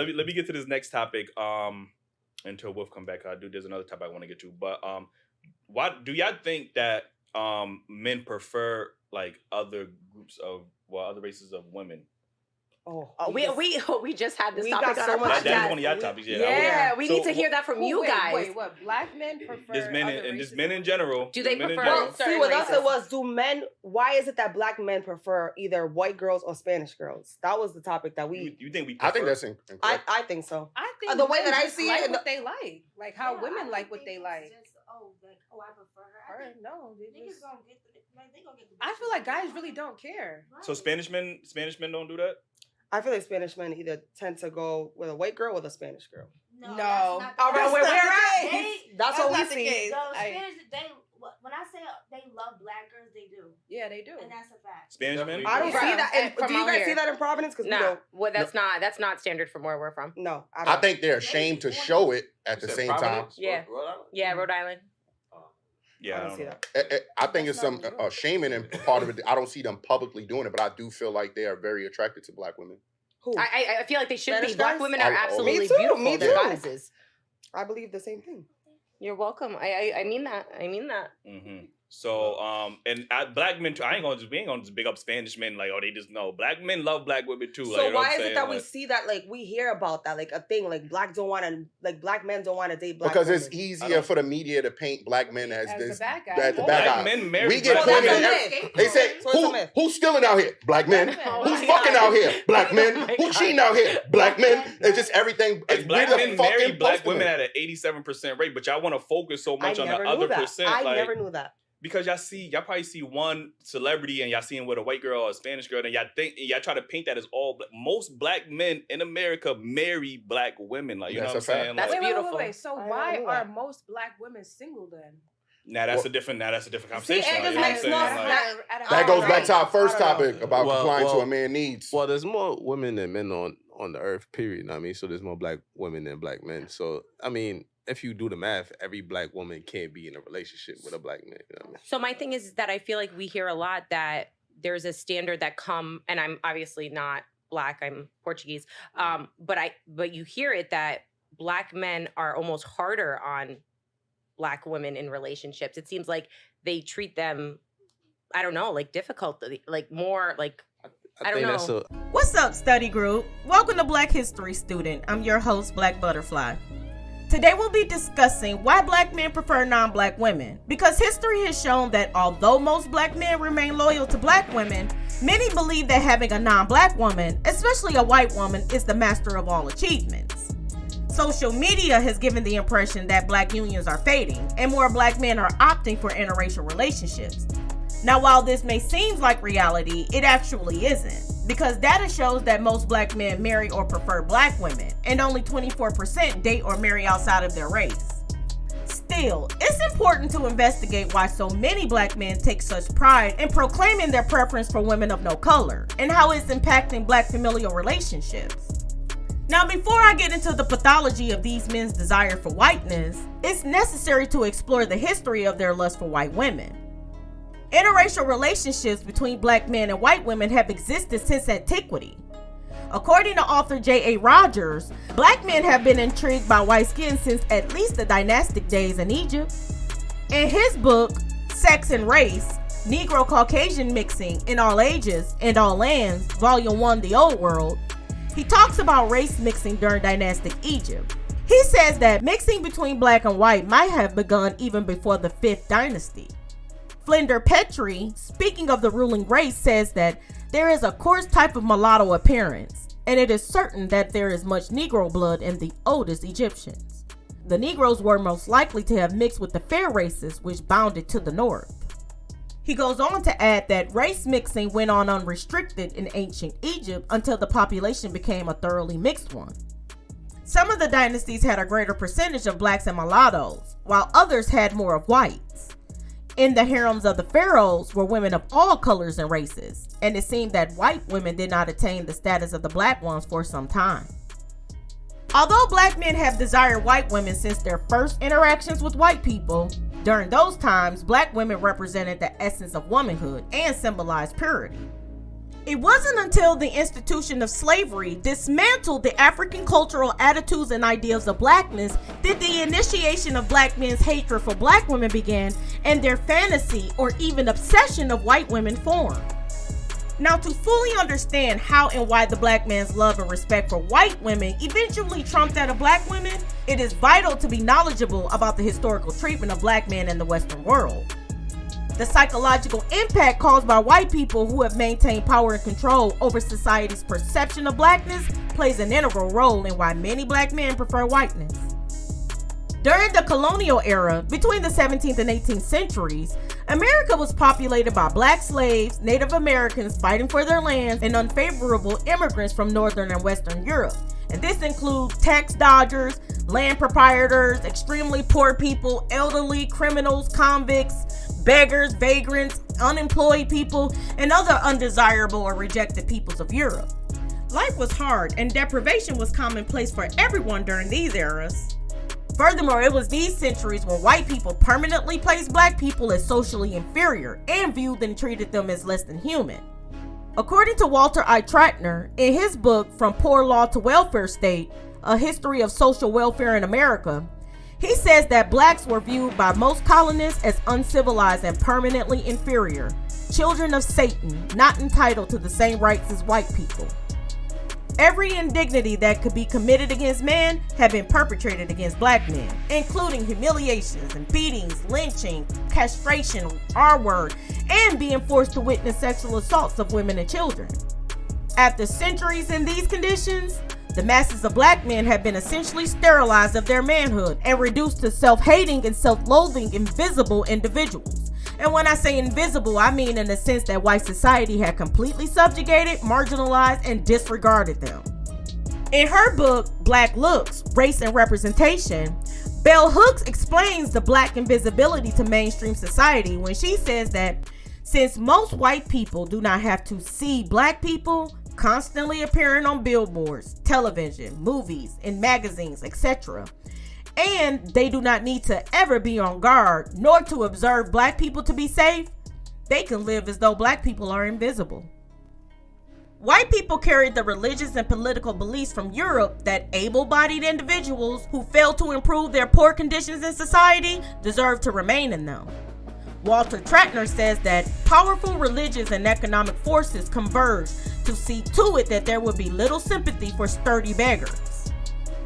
let me get to this next topic. Until Wolf come back, there's another topic I want to get to. But why do y'all think that men prefer like other other races of women? We just had this topic on our podcast. That's one of y'all topics. Yeah, we need to hear that from you guys. Wait, what? Black men prefer Just men in general. Do they prefer? What I said was, why is it that black men prefer either white girls or Spanish girls? That was the topic that we. You think we? Prefer? I think that's incorrect. I think so. I think the way that I see it, what they like how women like what they like. I prefer her. No, niggas gonna get they gonna get the. I feel like guys really don't care. Right. So Spanish men don't do that. I feel like Spanish men either tend to go with a white girl or a Spanish girl. No. All right, we're right. That's what we see. So Spanish, when I say they love black girls, they do. Yeah, they do, and that's a fact. Spanish men. I don't see that. Do you guys see that in Providence? Because we don't. Well, that's not standard from where we're from. No, I think they're ashamed to show it at the same time. Yeah, Rhode Island. Yeah, I don't see that. I think it's some shaming and part of it. I don't see them publicly doing it, but I do feel like they are very attracted to black women. Who? I feel like they should Spanish be. Black guys? women are absolutely Me too, beautiful. me They're too. goddesses. I believe the same thing. You're welcome. I mean that. Mm-hmm. So and black men too. We ain't gonna just big up Spanish men like they just know black men love black women too. So like, why is it that we see that we hear about that a thing black men don't want to date black because women. It's easier for the media to paint black men as the this bad guy. the bad guy. Men marry we get black pointed. They say who's stealing out here? Black men. Who's fucking out here? Black men. Who's cheating out here? Black men. It's just everything. Black men marry black women at an 87% rate, but y'all want to focus so much on the other percent. I never knew that. Because y'all probably see one celebrity and y'all see him with a white girl or a Spanish girl, and y'all try to paint that as all black. Most black men in America marry black women. Like, you know what I'm saying? That's beautiful. Wait. So why are most black women single then? That's a different conversation. See, that goes back to our first topic about complying to a man's needs. Well, there's more women than men on the earth, period. I mean, so there's more black women than black men. So, I mean, if you do the math, every black woman can't be in a relationship with a black man. You know what I mean? So my thing is that I feel like we hear a lot that there's a standard that and I'm obviously not black, I'm Portuguese, but you hear it that black men are almost harder on black women in relationships. It seems like they treat them, I don't know, difficult, more I don't know. What's up, study group? Welcome to Black History Student. I'm your host, Black Butterfly. Today we'll be discussing why black men prefer non-black women. Because history has shown that although most black men remain loyal to black women, many believe that having a non-black woman, especially a white woman, is the master of all achievements. Social media has given the impression that black unions are fading and more black men are opting for interracial relationships. Now, while this may seem like reality, it actually isn't, because data shows that most black men marry or prefer black women, and only 24% date or marry outside of their race. Still, it's important to investigate why so many black men take such pride in proclaiming their preference for women of no color, and how it's impacting black familial relationships. Now, before I get into the pathology of these men's desire for whiteness, it's necessary to explore the history of their lust for white women. Interracial relationships between black men and white women have existed since antiquity. According to author J.A. Rogers, black men have been intrigued by white skin since at least the dynastic days in Egypt. In his book, Sex and Race, Negro-Caucasian Mixing in All Ages and All Lands, Volume 1, The Old World, he talks about race mixing during dynastic Egypt. He says that mixing between black and white might have begun even before the 5th dynasty. Flinders Petrie, speaking of the ruling race, says that there is a coarse type of mulatto appearance, and it is certain that there is much Negro blood in the oldest Egyptians. The Negroes were most likely to have mixed with the fair races which bounded to the north. He goes on to add that race mixing went on unrestricted in ancient Egypt until the population became a thoroughly mixed one. Some of the dynasties had a greater percentage of blacks and mulattoes, while others had more of whites. In the harems of the pharaohs were women of all colors and races, and it seemed that white women did not attain the status of the black ones for some time. Although black men have desired white women since their first interactions with white people, during those times, black women represented the essence of womanhood and symbolized purity. It wasn't until the institution of slavery dismantled the African cultural attitudes and ideals of blackness that the initiation of black men's hatred for black women began and their fantasy or even obsession of white women formed. Now, to fully understand how and why the black man's love and respect for white women eventually trumped that of black women, it is vital to be knowledgeable about the historical treatment of black men in the Western world. The psychological impact caused by white people who have maintained power and control over society's perception of blackness plays an integral role in why many black men prefer whiteness. During the colonial era, between the 17th and 18th centuries, America was populated by black slaves, Native Americans fighting for their lands, and unfavorable immigrants from Northern and Western Europe. And this includes tax dodgers, land proprietors, extremely poor people, elderly, criminals, convicts, beggars, vagrants, unemployed people, and other undesirable or rejected peoples of Europe. Life was hard and deprivation was commonplace for everyone during these eras. Furthermore, it was these centuries when white people permanently placed black people as socially inferior and viewed and treated them as less than human. According to Walter I. Tratner, in his book From Poor Law to Welfare State, A History of Social Welfare in America, he says that blacks were viewed by most colonists as uncivilized and permanently inferior, children of Satan, not entitled to the same rights as white people. Every indignity that could be committed against men had been perpetrated against black men, including humiliations and beatings, lynching, castration, R-word, and being forced to witness sexual assaults of women and children. After centuries in these conditions, the masses of black men have been essentially sterilized of their manhood and reduced to self-hating and self-loathing invisible individuals. And when I say invisible, I mean in the sense that white society had completely subjugated, marginalized, and disregarded them. In her book, Black Looks, Race and Representation, Bell Hooks explains the black invisibility to mainstream society when she says that since most white people do not have to see black people constantly appearing on billboards, television, movies, in magazines, etc., and they do not need to ever be on guard nor to observe black people to be safe, they can live as though black people are invisible. White people carried the religious and political beliefs from Europe that able-bodied individuals who failed to improve their poor conditions in society deserve to remain in them. Walter Tratner says that powerful religious and economic forces converged to see to it that there would be little sympathy for sturdy beggars.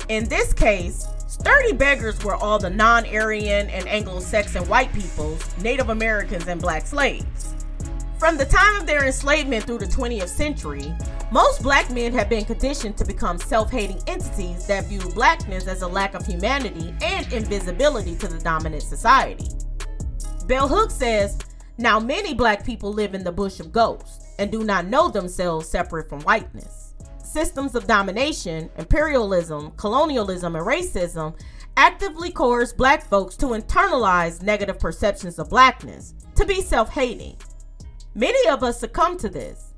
In this case, sturdy beggars were all the non-Aryan and Anglo-Saxon white peoples, Native Americans, and black slaves. From the time of their enslavement through the 20th century, most black men have been conditioned to become self-hating entities that view blackness as a lack of humanity and invisibility to the dominant society. Bell Hooks says, now many black people live in the bush of ghosts and do not know themselves separate from whiteness. Systems of domination, imperialism, colonialism, and racism actively coerce black folks to internalize negative perceptions of blackness, to be self-hating. Many of us succumb to this,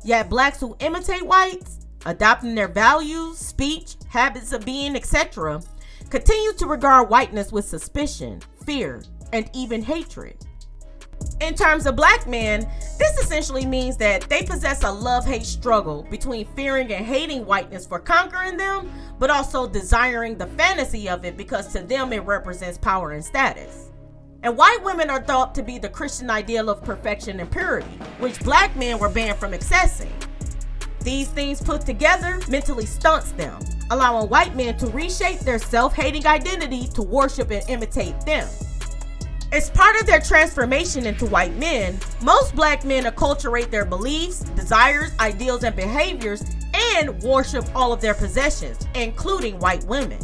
yet blacks who imitate whites, adopting their values, speech, habits of being, etc., continue to regard whiteness with suspicion, fear, and even hatred. In terms of black men, this essentially means that they possess a love-hate struggle between fearing and hating whiteness for conquering them, but also desiring the fantasy of it because to them it represents power and status. And white women are thought to be the Christian ideal of perfection and purity, which black men were banned from accessing. These things put together mentally stunts them, allowing white men to reshape their self-hating identity to worship and imitate them. As part of their transformation into white men, most black men acculturate their beliefs, desires, ideals, and behaviors and worship all of their possessions, including white women.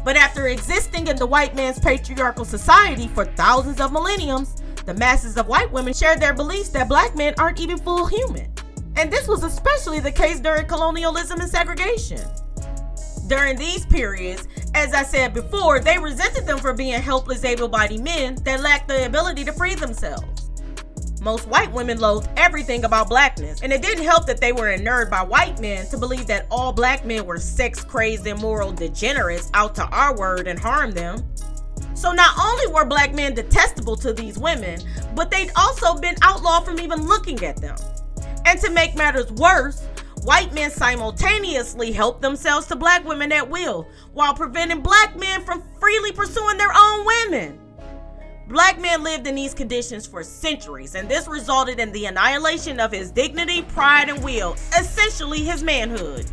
But after existing in the white man's patriarchal society for thousands of millenniums, the masses of white women share their beliefs that black men aren't even full human. And this was especially the case during colonialism and segregation. During these periods, as I said before, they resented them for being helpless, able-bodied men that lacked the ability to free themselves. Most white women loathed everything about blackness, and it didn't help that they were inured by white men to believe that all black men were sex-crazed, immoral degenerates out to R-word and harm them. So not only were black men detestable to these women, but they'd also been outlawed from even looking at them. And to make matters worse, white men simultaneously help themselves to black women at will, while preventing black men from freely pursuing their own women. Black men lived in these conditions for centuries, and this resulted in the annihilation of his dignity, pride, and will, essentially his manhood.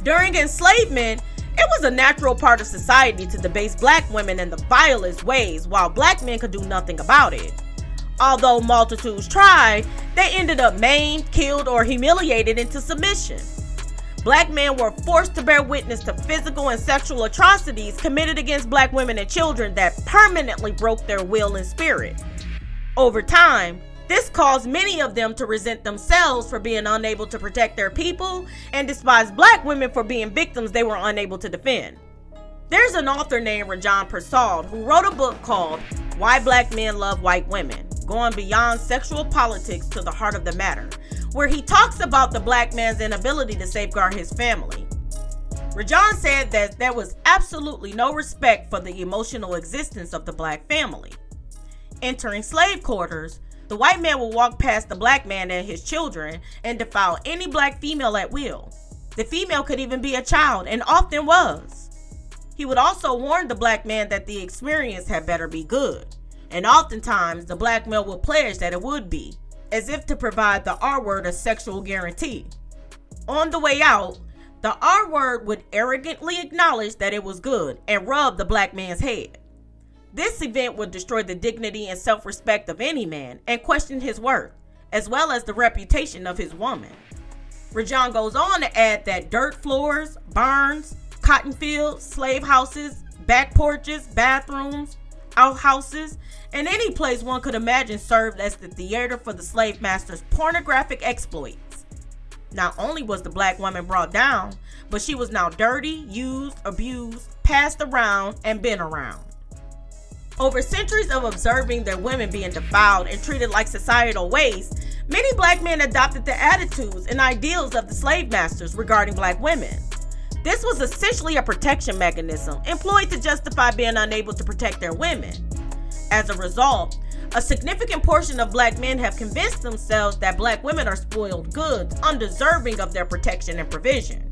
During enslavement, it was a natural part of society to debase black women in the vilest ways, while black men could do nothing about it. Although multitudes tried, they ended up maimed, killed, or humiliated into submission. Black men were forced to bear witness to physical and sexual atrocities committed against black women and children that permanently broke their will and spirit. Over time, this caused many of them to resent themselves for being unable to protect their people and despise black women for being victims they were unable to defend. There's an author named Rajen Persaud who wrote a book called Why Black Men Love White Women, going beyond sexual politics to the heart of the matter, where he talks about the black man's inability to safeguard his family. Rajen said that there was absolutely no respect for the emotional existence of the black family. Entering slave quarters, the white man will walk past the black man and his children and defile any black female at will. The female could even be a child, and often was. He would also warn the black man that the experience had better be good, and oftentimes the black male would pledge that it would be, as if to provide the R word a sexual guarantee. On the way out, the R word would arrogantly acknowledge that it was good and rub the black man's head. This event would destroy the dignity and self-respect of any man and question his worth, as well as the reputation of his woman. Rajen goes on to add that dirt floors, barns, cotton fields, slave houses, back porches, bathrooms, outhouses, and any place one could imagine served as the theater for the slave master's pornographic exploits. Not only was the black woman brought down, but she was now dirty, used, abused, passed around, and been around. Over centuries of observing their women being defiled and treated like societal waste, many black men adopted the attitudes and ideals of the slave masters regarding black women. This was essentially a protection mechanism employed to justify being unable to protect their women. As a result, a significant portion of black men have convinced themselves that black women are spoiled goods, undeserving of their protection and provision.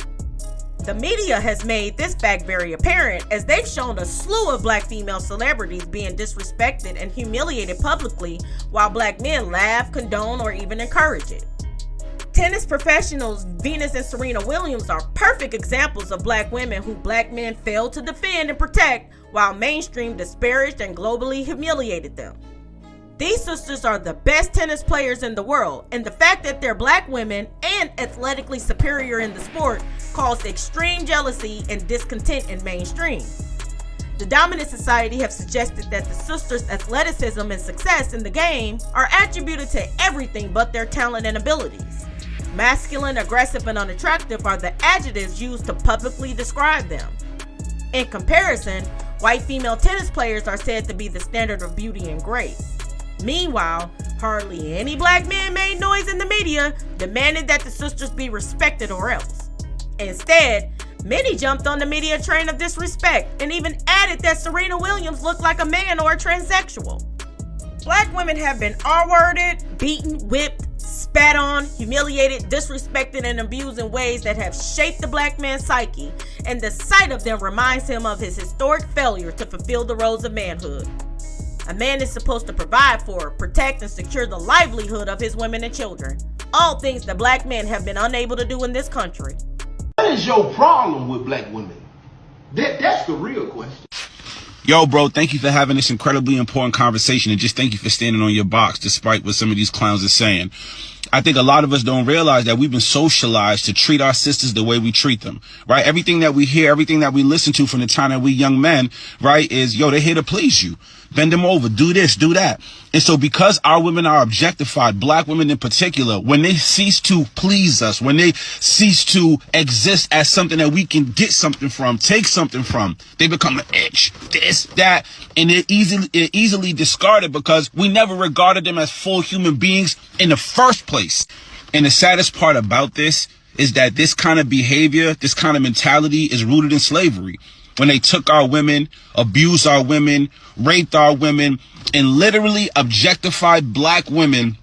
The media has made this fact very apparent, as they've shown a slew of black female celebrities being disrespected and humiliated publicly, while black men laugh, condone, or even encourage it. Tennis professionals Venus and Serena Williams are perfect examples of black women who black men failed to defend and protect, while mainstream disparaged and globally humiliated them. These sisters are the best tennis players in the world, and the fact that they're black women and athletically superior in the sport caused extreme jealousy and discontent in mainstream. The dominant society have suggested that the sisters' athleticism and success in the game are attributed to everything but their talent and abilities. Masculine, aggressive, and unattractive are the adjectives used to publicly describe them. In comparison, white female tennis players are said to be the standard of beauty and grace. Meanwhile, hardly any black men made noise in the media demanding that the sisters be respected or else. Instead, many jumped on the media train of disrespect and even added that Serena Williams looked like a man or a transsexual. Black women have been R-worded, beaten, whipped, spat on, humiliated, disrespected, and abused in ways that have shaped the black man's psyche, and the sight of them reminds him of his historic failure to fulfill the roles of manhood. A man is supposed to provide for, protect, and secure the livelihood of his women and children. All things that black men have been unable to do in this country. What is your problem with black women? That's the real question. Yo, bro, thank you for having this incredibly important conversation, and just thank you for standing on your box despite what some of these clowns are saying. I think a lot of us don't realize that we've been socialized to treat our sisters the way we treat them, right? Everything that we hear, everything that we listen to from the time that we young men, right, is, yo, they're here to please you. Bend them over, do this, do that. And so because our women are objectified, black women in particular, when they cease to please us, when they cease to exist as something that we can get something from, take something from, they become an itch, this, that, and they're easily discarded because we never regarded them as full human beings in the first place. And the saddest part about this is that this kind of behavior, this kind of mentality is rooted in slavery. When they took our women, abused our women, raped our women, and literally objectified black women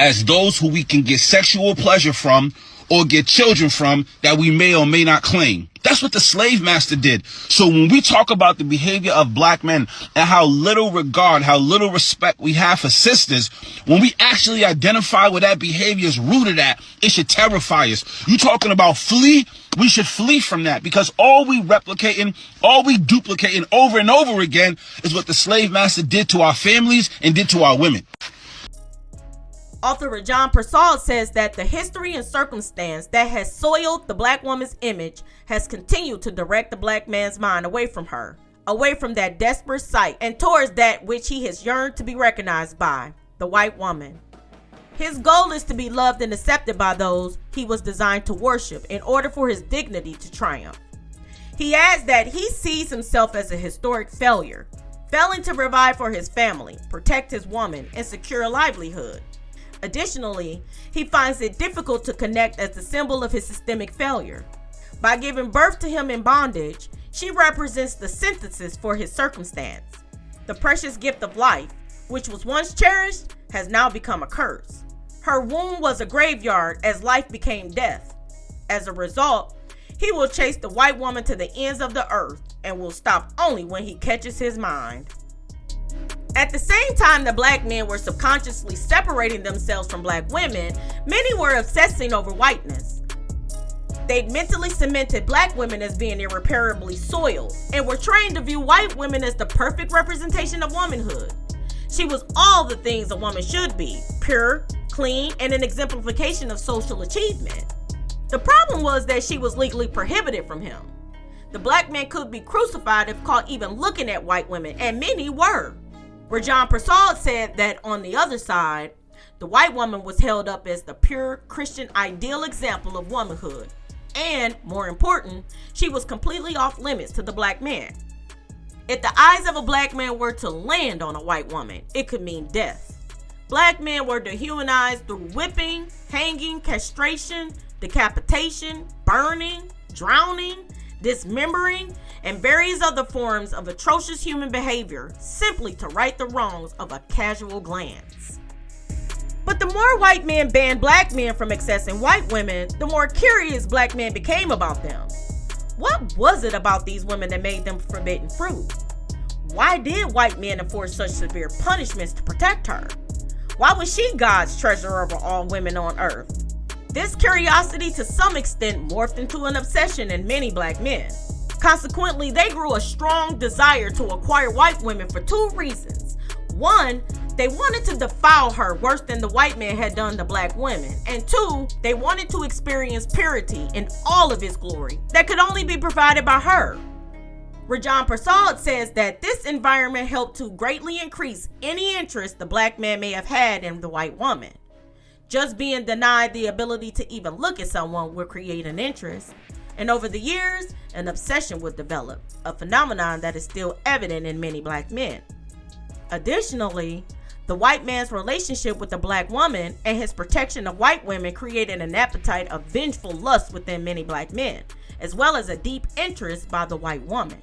as those who we can get sexual pleasure from or get children from that we may or may not claim. That's what the slave master did. So when we talk about the behavior of black men and how little regard, how little respect we have for sisters, when we actually identify where that behavior is rooted at, it should terrify us. You talking about flee? We should flee from that, because all we replicating, all we duplicating over and over again is what the slave master did to our families and did to our women. Author Rajen Persaud says that the history and circumstance that has soiled the black woman's image has continued to direct the black man's mind away from her, away from that desperate sight, and towards that which he has yearned to be recognized by, the white woman. His goal is to be loved and accepted by those he was designed to worship in order for his dignity to triumph. He adds that he sees himself as a historic failure, failing to provide for his family, protect his woman, and secure a livelihood. Additionally, he finds it difficult to connect as the symbol of his systemic failure. By giving birth to him in bondage, she represents the synthesis for his circumstance. The precious gift of life, which was once cherished, has now become a curse. Her womb was a graveyard as life became death. As a result, he will chase the white woman to the ends of the earth and will stop only when he catches his mind. At the same time that black men were subconsciously separating themselves from black women, many were obsessing over whiteness. They mentally cemented black women as being irreparably soiled and were trained to view white women as the perfect representation of womanhood. She was all the things a woman should be: pure, clean, and an exemplification of social achievement. The problem was that she was legally prohibited from him. The black man could be crucified if caught even looking at white women, and many were. Rajen Persaud said that on the other side, the white woman was held up as the pure Christian ideal example of womanhood. And, more important, she was completely off limits to the black man. If the eyes of a black man were to land on a white woman, it could mean death. Black men were dehumanized through whipping, hanging, castration, decapitation, burning, drowning, dismembering, and various other forms of atrocious human behavior simply to right the wrongs of a casual glance. But the more white men banned black men from accessing white women, the more curious black men became about them. What was it about these women that made them forbidden fruit? Why did white men enforce such severe punishments to protect her? Why was she God's treasure over all women on earth? This curiosity to some extent morphed into an obsession in many black men. Consequently, they grew a strong desire to acquire white women for two reasons. One, they wanted to defile her worse than the white man had done to black women. And two, they wanted to experience purity in all of its glory that could only be provided by her. Rajen Persaud says that this environment helped to greatly increase any interest the black man may have had in the white woman. Just being denied the ability to even look at someone would create an interest. And over the years, an obsession would develop, a phenomenon that is still evident in many black men. Additionally, the white man's relationship with the black woman and his protection of white women created an appetite of vengeful lust within many black men, as well as a deep interest by the white woman.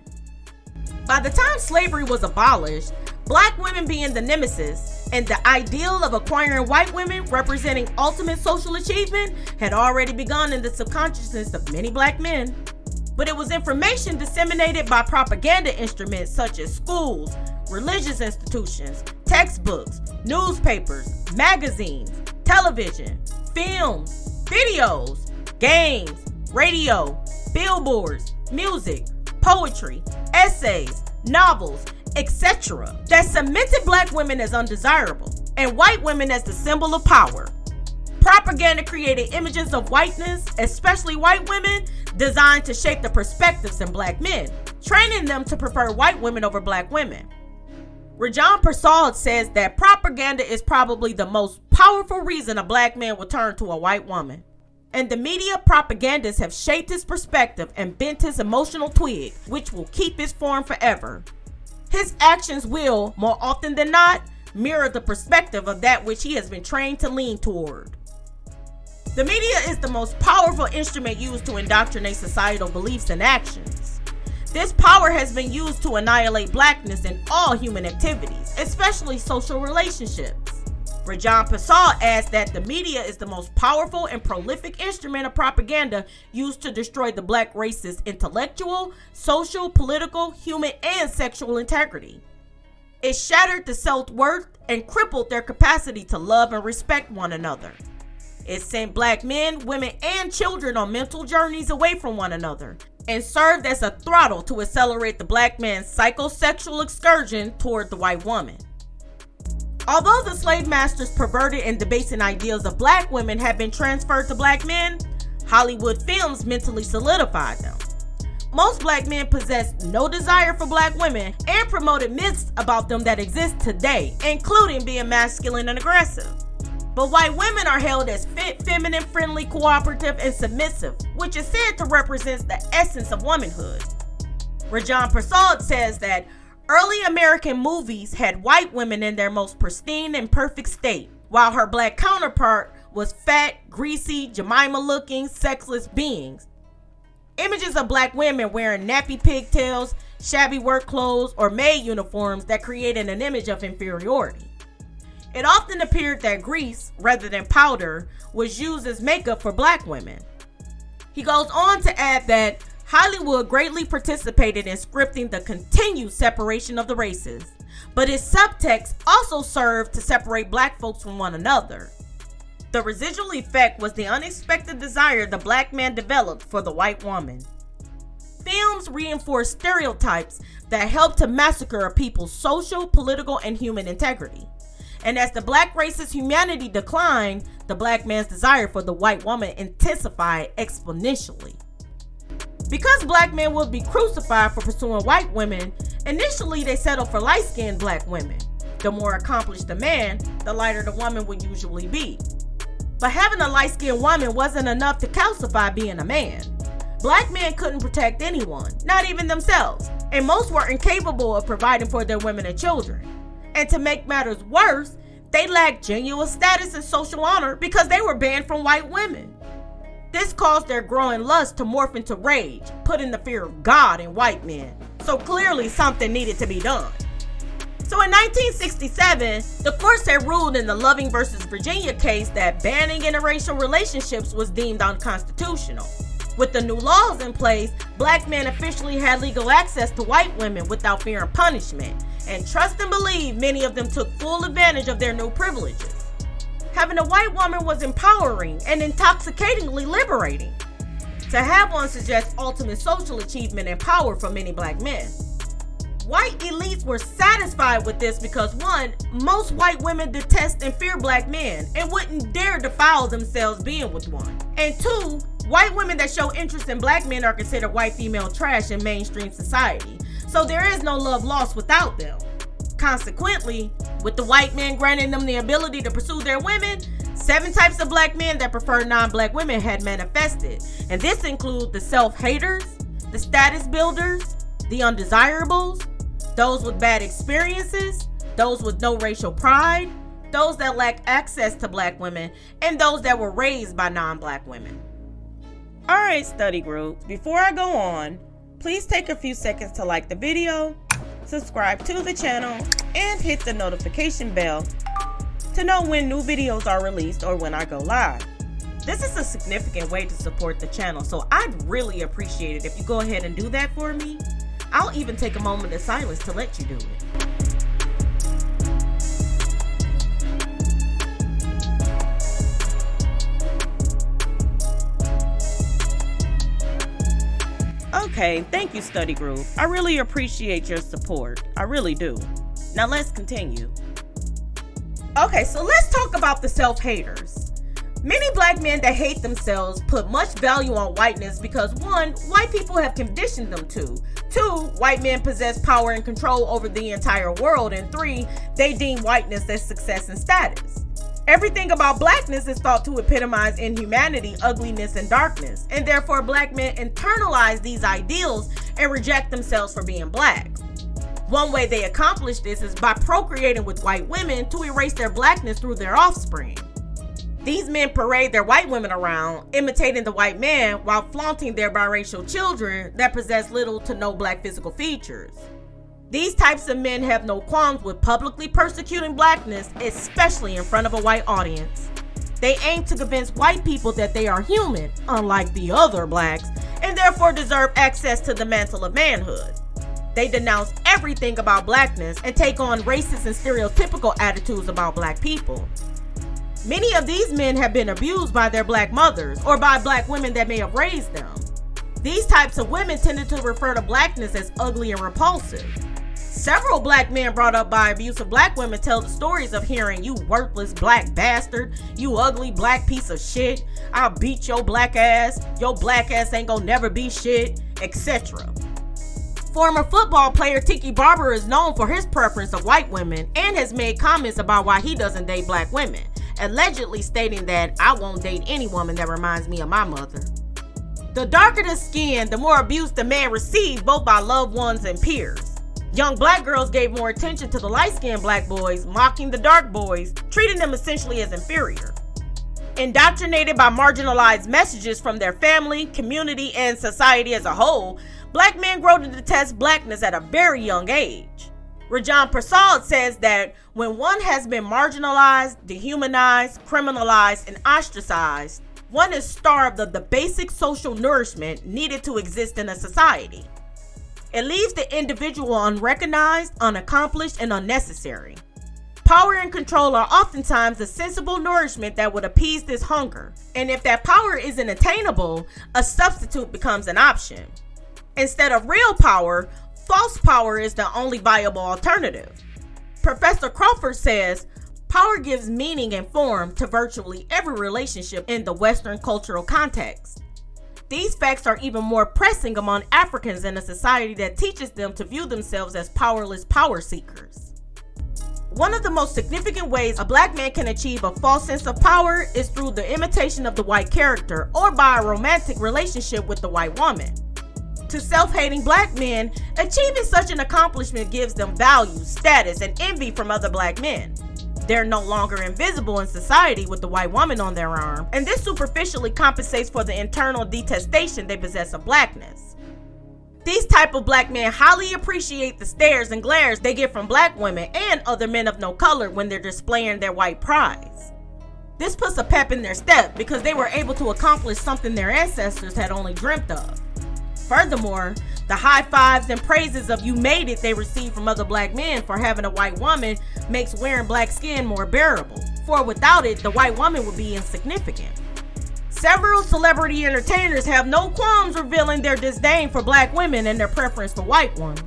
By the time slavery was abolished, black women being the nemesis and the ideal of acquiring white women representing ultimate social achievement had already begun in the subconsciousness of many black men. But it was information disseminated by propaganda instruments such as schools, religious institutions, textbooks, newspapers, magazines, television, films, videos, games, radio, billboards, music, poetry, essays, novels, etc. that cemented black women as undesirable and white women as the symbol of power. Propaganda created images of whiteness, especially white women, designed to shape the perspectives in black men, training them to prefer white women over black women. Rajen Persaud says that propaganda is probably the most powerful reason a black man will turn to a white woman. And the media propagandists have shaped his perspective and bent his emotional twig, which will keep his form forever. His actions will, more often than not, mirror the perspective of that which he has been trained to lean toward. The media is the most powerful instrument used to indoctrinate societal beliefs and actions. This power has been used to annihilate blackness in all human activities, especially social relationships. Rajen Persaud adds that the media is the most powerful and prolific instrument of propaganda used to destroy the black race's intellectual, social, political, human, and sexual integrity. It shattered the self-worth and crippled their capacity to love and respect one another. It sent black men, women, and children on mental journeys away from one another and served as a throttle to accelerate the black man's psychosexual excursion toward the white woman. Although the slave masters' perverted and debasing ideals of black women have been transferred to black men, Hollywood films mentally solidified them. Most black men possessed no desire for black women and promoted myths about them that exist today, including being masculine and aggressive. But white women are held as fit, feminine, friendly, cooperative, and submissive, which is said to represent the essence of womanhood. Rajen Persaud says that early American movies had white women in their most pristine and perfect state, while her black counterpart was fat, greasy, Jemima-looking, sexless beings. Images of black women wearing nappy pigtails, shabby work clothes, or maid uniforms that created an image of inferiority. It often appeared that grease, rather than powder, was used as makeup for black women. He goes on to add that Hollywood greatly participated in scripting the continued separation of the races, but its subtext also served to separate black folks from one another. The residual effect was the unexpected desire the black man developed for the white woman. Films reinforced stereotypes that helped to massacre a people's social, political, and human integrity. And as the black race's humanity declined, the black man's desire for the white woman intensified exponentially. Because black men would be crucified for pursuing white women, initially they settled for light-skinned black women. The more accomplished the man, the lighter the woman would usually be. But having a light-skinned woman wasn't enough to calcify being a man. Black men couldn't protect anyone, not even themselves, and most were incapable of providing for their women and children. And to make matters worse, they lacked genuine status and social honor because they were banned from white women. This caused their growing lust to morph into rage, putting the fear of God in white men. So clearly something needed to be done. So in 1967, the courts had ruled in the Loving versus Virginia case that banning interracial relationships was deemed unconstitutional. With the new laws in place, black men officially had legal access to white women without fear of punishment. And trust and believe, many of them took full advantage of their new privileges. Having a white woman was empowering and intoxicatingly liberating. To have one suggests ultimate social achievement and power for many black men. White elites were satisfied with this because 1, most white women detest and fear black men and wouldn't dare defile themselves being with one. And 2, white women that show interest in black men are considered white female trash in mainstream society. So there is no love lost without them. Consequently, with the white men granting them the ability to pursue their women, 7 types of black men that prefer non-black women had manifested. And this includes the self-haters, the status builders, the undesirables, those with bad experiences, those with no racial pride, those that lack access to black women, and those that were raised by non-black women. Alright, study group, before I go on, please take a few seconds to like the video, subscribe to the channel, and hit the notification bell to know when new videos are released or when I go live. This is a significant way to support the channel, so I'd really appreciate it if you go ahead and do that for me. I'll even take a moment of silence to let you do it. Okay, thank you, study group. I really appreciate your support. I really do. Now let's continue. Okay, so let's talk about the self-haters. Many black men that hate themselves put much value on whiteness because 1, white people have conditioned them to. 2, white men possess power and control over the entire world. And 3, they deem whiteness as success and status. Everything about blackness is thought to epitomize inhumanity, ugliness, and darkness, and therefore black men internalize these ideals and reject themselves for being black. One way they accomplish this is by procreating with white women to erase their blackness through their offspring. These men parade their white women around, imitating the white man while flaunting their biracial children that possess little to no black physical features. These types of men have no qualms with publicly persecuting blackness, especially in front of a white audience. They aim to convince white people that they are human, unlike the other blacks, and therefore deserve access to the mantle of manhood. They denounce everything about blackness and take on racist and stereotypical attitudes about black people. Many of these men have been abused by their black mothers or by black women that may have raised them. These types of women tended to refer to blackness as ugly and repulsive. Several black men brought up by abusive black women tell the stories of hearing, "You worthless black bastard, you ugly black piece of shit, I'll beat your black ass ain't gonna never be shit," etc. Former football player Tiki Barber is known for his preference of white women and has made comments about why he doesn't date black women, allegedly stating that, "I won't date any woman that reminds me of my mother." The darker the skin, the more abuse the man received both by loved ones and peers. Young black girls gave more attention to the light-skinned black boys, mocking the dark boys, treating them essentially as inferior. Indoctrinated by marginalized messages from their family, community, and society as a whole, black men grow to detest blackness at a very young age. Rajen Persaud says that when one has been marginalized, dehumanized, criminalized, and ostracized, one is starved of the basic social nourishment needed to exist in a society. It leaves the individual unrecognized, unaccomplished, and unnecessary. Power and control are oftentimes the sensible nourishment that would appease this hunger, and if that power isn't attainable, a substitute becomes an option. Instead of real power, false power is the only viable alternative. Professor Crawford says, "Power gives meaning and form to virtually every relationship in the Western cultural context. These facts are even more pressing among Africans in a society that teaches them to view themselves as powerless power seekers." One of the most significant ways a black man can achieve a false sense of power is through the imitation of the white character or by a romantic relationship with the white woman. To self-hating black men, achieving such an accomplishment gives them value, status, and envy from other black men. They're no longer invisible in society with the white woman on their arm, and this superficially compensates for the internal detestation they possess of blackness. These type of black men highly appreciate the stares and glares they get from black women and other men of no color when they're displaying their white prize. This puts a pep in their step because they were able to accomplish something their ancestors had only dreamt of. Furthermore, the high fives and praises of "you made it" they receive from other black men for having a white woman makes wearing black skin more bearable, for without it, the white woman would be insignificant. Several celebrity entertainers have no qualms revealing their disdain for black women and their preference for white ones.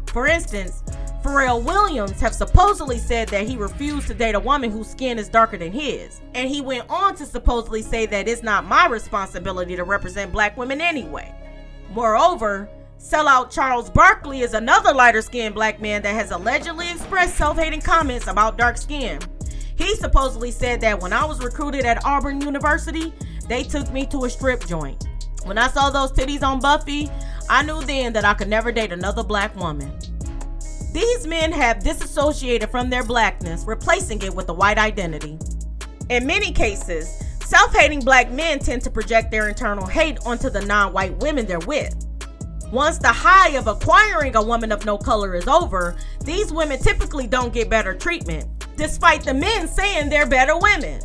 For instance, Pharrell Williams have supposedly said that he refused to date a woman whose skin is darker than his, and he went on to supposedly say that it's not my responsibility to represent black women anyway. Moreover, sellout Charles Barkley is another lighter-skinned black man that has allegedly expressed self-hating comments about dark skin. He supposedly said that when I was recruited at Auburn University, they took me to a strip joint. When I saw those titties on Buffy, I knew then that I could never date another black woman. These men have disassociated from their blackness, replacing it with a white identity. In many cases, self-hating black men tend to project their internal hate onto the non-white women they're with. Once the high of acquiring a woman of no color is over, these women typically don't get better treatment, despite the men saying they're better women.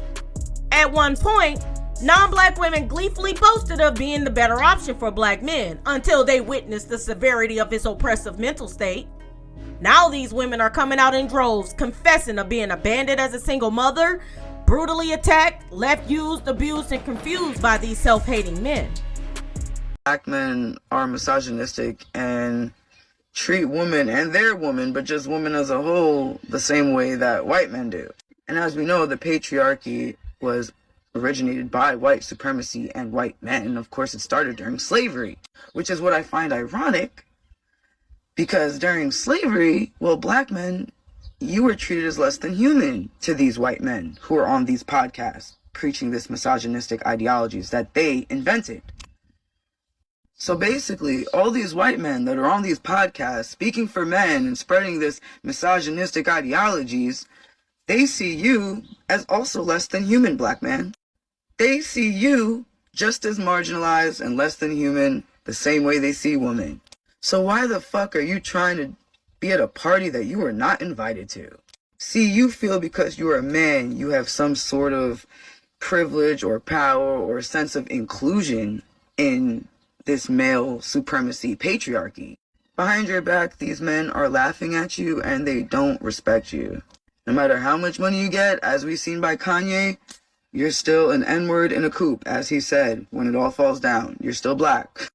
At one point, non-black women gleefully boasted of being the better option for black men until they witnessed the severity of his oppressive mental state. Now these women are coming out in droves, confessing of being abandoned as a single mother, brutally attacked, left used, abused, and confused by these self-hating men. Black men are misogynistic and treat women and their women, but just women as a whole, the same way that white men do. And as we know, the patriarchy was originated by white supremacy and white men. Of course, it started during slavery, which is what I find ironic, because during slavery, well, black men, you were treated as less than human to these white men who are on these podcasts preaching this misogynistic ideologies that they invented. So basically, all these white men that are on these podcasts speaking for men and spreading this misogynistic ideologies, they see you as also less than human, black man. They see you just as marginalized and less than human the same way they see women. So why the fuck are you trying to be at a party that you were not invited to. See, you feel because you are a man, you have some sort of privilege or power or sense of inclusion in this male supremacy patriarchy. Behind your back, these men are laughing at you and they don't respect you. No matter how much money you get, as we've seen by Kanye, you're still an N-word in a coupe, as he said, when it all falls down. You're still black.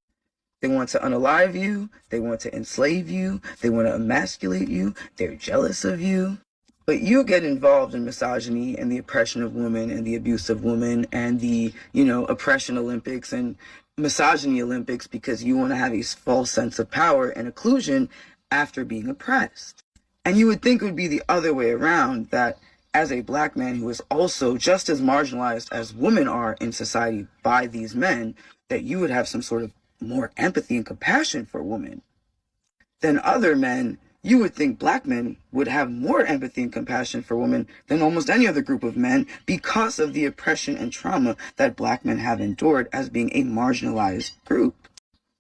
They want to unalive you. They want to enslave you. They want to emasculate you. They're jealous of you. But you get involved in misogyny and the oppression of women and the abuse of women and the, oppression Olympics and misogyny Olympics because you want to have a false sense of power and inclusion after being oppressed. And you would think it would be the other way around, that as a black man who is also just as marginalized as women are in society by these men, that you would have some sort of more empathy and compassion for women than other men. You would think black men would have more empathy and compassion for women than almost any other group of men because of the oppression and trauma that black men have endured as being a marginalized group.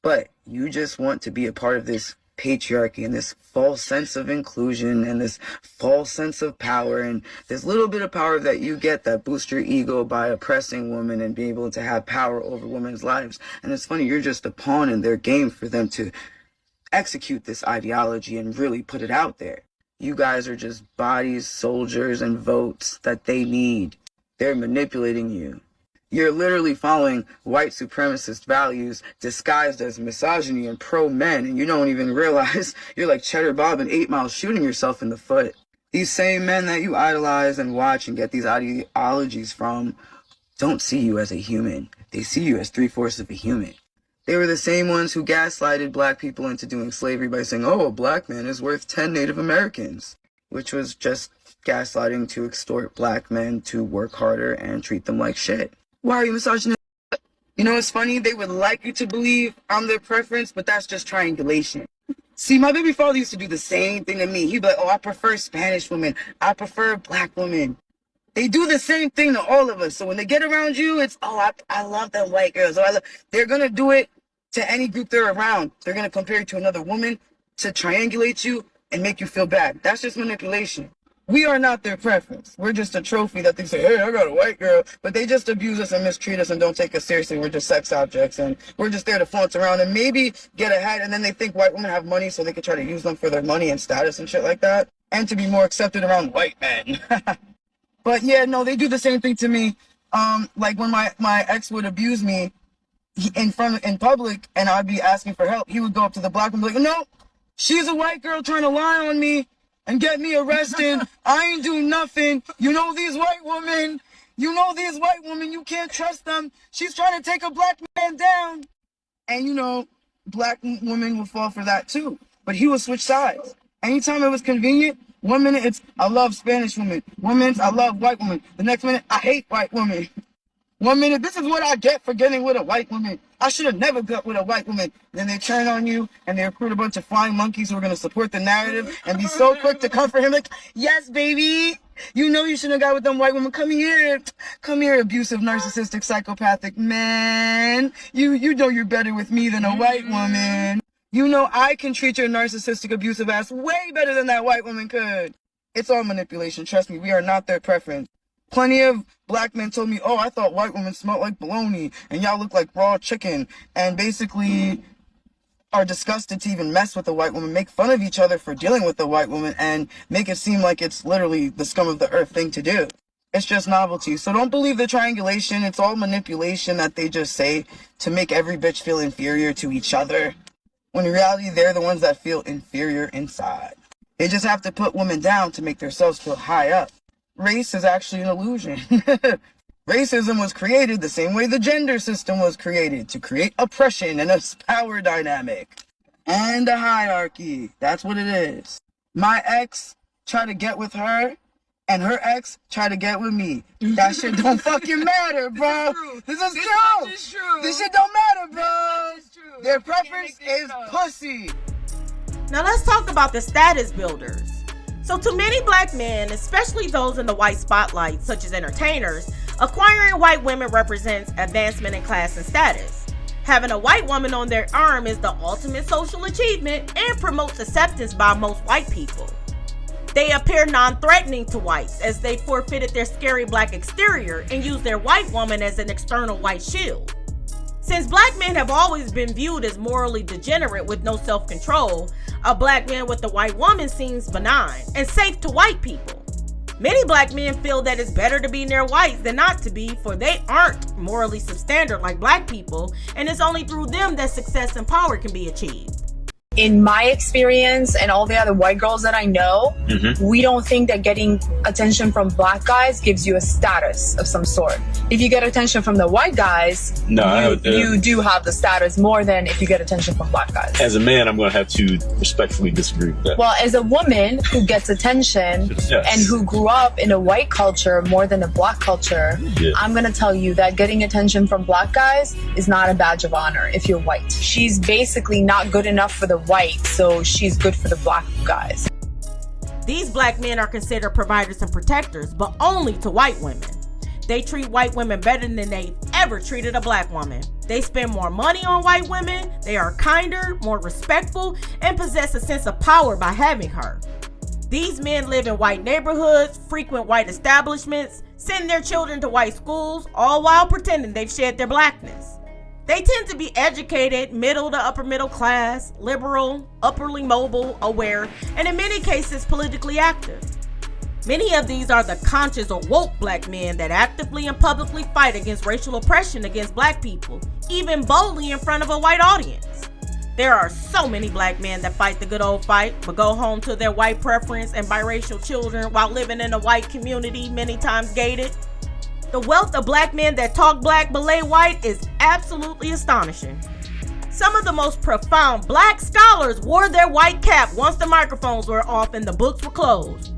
But you just want to be a part of this patriarchy and this false sense of inclusion and this false sense of power and this little bit of power that you get that boosts your ego by oppressing women and being able to have power over women's lives. And it's funny, you're just a pawn in their game for them to execute this ideology and really put it out there. You guys are just bodies, soldiers, and votes that they need. They're manipulating you. You're literally following white supremacist values disguised as misogyny and pro-men, and you don't even realize you're like Cheddar Bob and 8 Mile shooting yourself in the foot. These same men that you idolize and watch and get these ideologies from don't see you as a human. They see you as 3/4 of a human. They were the same ones who gaslighted black people into doing slavery by saying, oh, a black man is worth 10 Native Americans, which was just gaslighting to extort black men to work harder and treat them like shit. Why are you misogynistic? You know, it's funny, they would like you to believe I'm their preference, but that's just triangulation. See, my baby father used to do the same thing to me. He'd be like, oh, I prefer Spanish women. I prefer black women. They do the same thing to all of us. So when they get around you, it's, oh, I love them white girls. They're going to do it to any group they're around. They're going to compare you to another woman to triangulate you and make you feel bad. That's just manipulation. We are not their preference. We're just a trophy that they say, hey, I got a white girl. But they just abuse us and mistreat us and don't take us seriously. We're just sex objects and we're just there to flaunt around and maybe get ahead. And then they think white women have money so they can try to use them for their money and status and shit like that. And to be more accepted around white men. But yeah, no, they do the same thing to me. Like when my ex would abuse me in public and I'd be asking for help, he would go up to the black woman and be like, no, she's a white girl trying to lie on me and get me arrested. I ain't do nothing. You know these white women, you can't trust them. She's trying to take a black man down. And black women will fall for that too. But he will switch sides. Anytime it was convenient, 1 minute it's, I love Spanish women. 1 minute, I love white women. The next minute, I hate white women. 1 minute, this is what I get for getting with a white woman. I should have never got with a white woman. Then they turn on you and they recruit a bunch of flying monkeys who are going to support the narrative and be so quick to comfort him like, yes, baby. You know you shouldn't have got with them white women. Come here, abusive, narcissistic, psychopathic man. You know you're better with me than a white woman. You know I can treat your narcissistic, abusive ass way better than that white woman could. It's all manipulation. Trust me, we are not their preference. Plenty of black men told me, oh, I thought white women smelled like bologna and y'all look like raw chicken, and basically are disgusted to even mess with a white woman, make fun of each other for dealing with a white woman, and make it seem like it's literally the scum of the earth thing to do. It's just novelty. So don't believe the triangulation. It's all manipulation that they just say to make every bitch feel inferior to each other, when in reality they're the ones that feel inferior inside. They just have to put women down to make themselves feel high up. Race is actually an illusion. Racism was created the same way the gender system was created, to create oppression and a power dynamic and a hierarchy. That's what it is. My ex tried to get with her, and her ex tried to get with me. That shit don't fucking matter, bro. This is true. This shit don't matter, bro. Their preference is pussy. Now let's talk about the status builders. So to many black men, especially those in the white spotlight, such as entertainers, acquiring white women represents advancement in class and status. Having a white woman on their arm is the ultimate social achievement and promotes acceptance by most white people. They appear non-threatening to whites as they forfeited their scary black exterior and use their white woman as an external white shield. Since black men have always been viewed as morally degenerate with no self-control, a black man with a white woman seems benign and safe to white people. Many black men feel that it's better to be near whites than not to be, for they aren't morally substandard like black people, and it's only through them that success and power can be achieved. In my experience and all the other white girls that I know, we don't think that getting attention from black guys gives you a status of some sort. If you get attention from the white guys, you do have the status more than if you get attention from black guys. As a man, I'm going to have to respectfully disagree with that. Well, as a woman who gets attention and who grew up in a white culture more than a black culture, I'm going to tell you that getting attention from black guys is not a badge of honor if you're white. She's basically not good enough for the white, so she's good for the black guys. These black men are considered providers and protectors, but only to white women. They treat white women better than they've ever treated a black woman. They spend more money on white women, they are kinder, more respectful, and possess a sense of power by having her. These men live in white neighborhoods, frequent white establishments, send their children to white schools, all while pretending they've shed their blackness. They tend to be educated, middle to upper middle class, liberal, upperly mobile, aware, and in many cases politically active. Many of these are the conscious or woke black men that actively and publicly fight against racial oppression against black people, even boldly in front of a white audience. There are so many black men that fight the good old fight, but go home to their white preference and biracial children while living in a white community, many times gated. The wealth of black men that talk black but lay white is absolutely astonishing. Some of the most profound black scholars wore their white cap once the microphones were off and the books were closed.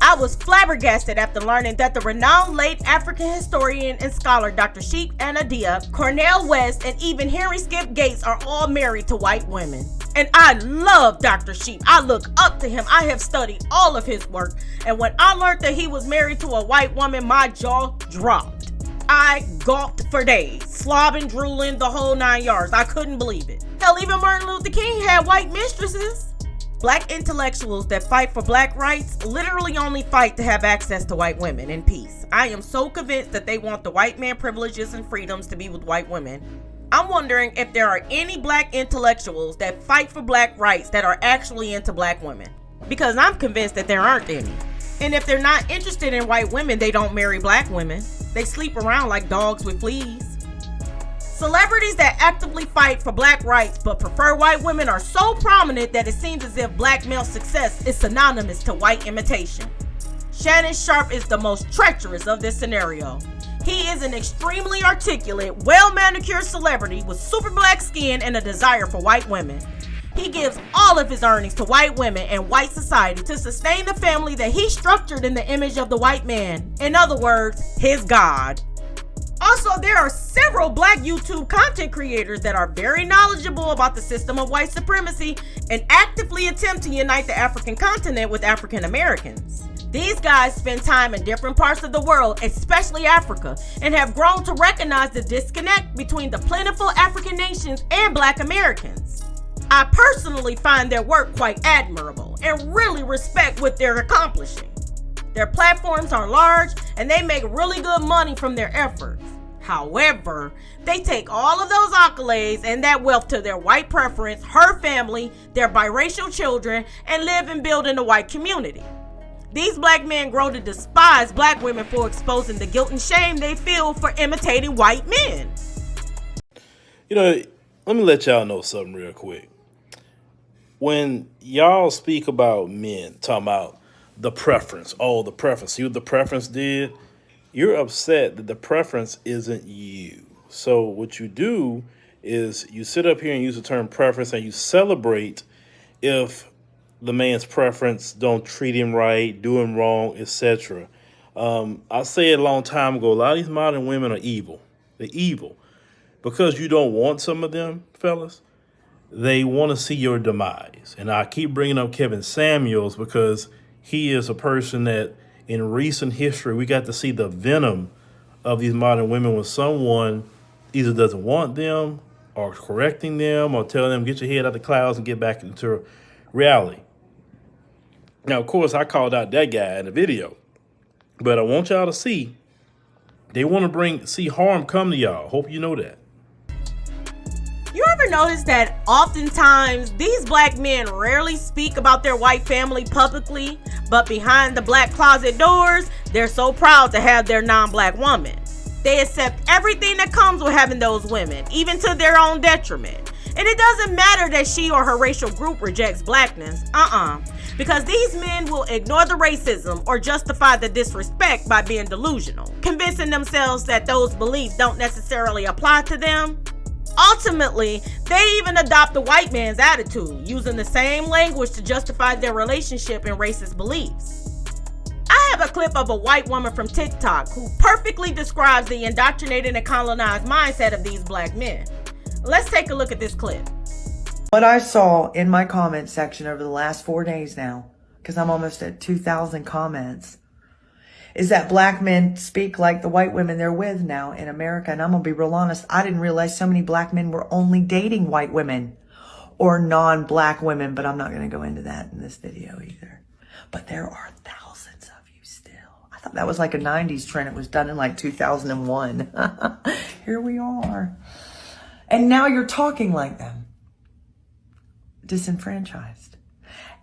I was flabbergasted after learning that the renowned late African historian and scholar Dr. Sheikh Anadia, Cornel West, and even Henry Skip Gates are all married to white women. And I love Dr. Sheikh. I look up to him. I have studied all of his work. And when I learned that he was married to a white woman, my jaw dropped. I gawped for days, slobbing, drooling, the whole 9 yards. I couldn't believe it. Hell, even Martin Luther King had white mistresses. Black intellectuals that fight for black rights literally only fight to have access to white women in peace. I am so convinced that they want the white man privileges and freedoms to be with white women. I'm wondering if there are any black intellectuals that fight for black rights that are actually into black women. Because I'm convinced that there aren't any. And if they're not interested in white women, they don't marry black women. They sleep around like dogs with fleas. Celebrities that actively fight for black rights but prefer white women are so prominent that it seems as if black male success is synonymous to white imitation. Shannon Sharpe is the most treacherous of this scenario. He is an extremely articulate, well-manicured celebrity with super black skin and a desire for white women. He gives all of his earnings to white women and white society to sustain the family that he structured in the image of the white man. In other words, his God. Also, there are several black YouTube content creators that are very knowledgeable about the system of white supremacy and actively attempt to unite the African continent with African Americans. These guys spend time in different parts of the world, especially Africa, and have grown to recognize the disconnect between the plentiful African nations and black Americans. I personally find their work quite admirable and really respect what they're accomplishing. Their platforms are large and they make really good money from their efforts. However, they take all of those accolades and that wealth to their white preference, her family, their biracial children, and live and build in the white community. These black men grow to despise black women for exposing the guilt and shame they feel for imitating white men. You know, let me let y'all know something real quick. When y'all speak about men, talking about the preference, the preference, see what the preference did? You're upset that the preference isn't you. So what you do is you sit up here and use the term preference and you celebrate if the man's preference don't treat him right, do him wrong, etc. I said a long time ago, a lot of these modern women are evil. They're evil. Because you don't want some of them, fellas, they want to see your demise. And I keep bringing up Kevin Samuels because he is a person that in recent history, we got to see the venom of these modern women when someone either doesn't want them or correcting them or telling them, get your head out the clouds and get back into reality. Now, of course, I called out that guy in the video, but I want y'all to see, they want to see harm come to y'all. Hope you know that. You ever notice that oftentimes these black men rarely speak about their white family publicly, but behind the black closet doors, they're so proud to have their non-black woman. They accept everything that comes with having those women, even to their own detriment. And it doesn't matter that she or her racial group rejects blackness, because these men will ignore the racism or justify the disrespect by being delusional, convincing themselves that those beliefs don't necessarily apply to them. Ultimately, they even adopt the white man's attitude, using the same language to justify their relationship and racist beliefs. I have a clip of a white woman from TikTok who perfectly describes the indoctrinated and colonized mindset of these black men. Let's take a look at this clip. What I saw in my comment section over the last 4 days now, because I'm almost at 2,000 comments, is that black men speak like the white women they're with now in America. And I'm going to be real honest, I didn't realize so many black men were only dating white women or non-black women, but I'm not going to go into that in this video either. But there are thousands of you still. I thought that was like a 90s trend. It was done in like 2001. Here we are. And now you're talking like them. Disenfranchised.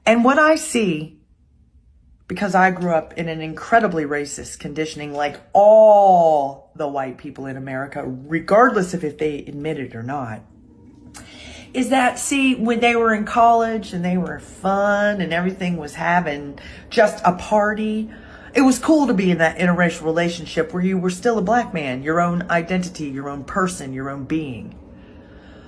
And what I see, because I grew up in an incredibly racist conditioning like all the white people in America, regardless of if they admit it or not, is that, see, when they were in college and they were fun and everything was having just a party, it was cool to be in that interracial relationship where you were still a black man, your own identity, your own person, your own being.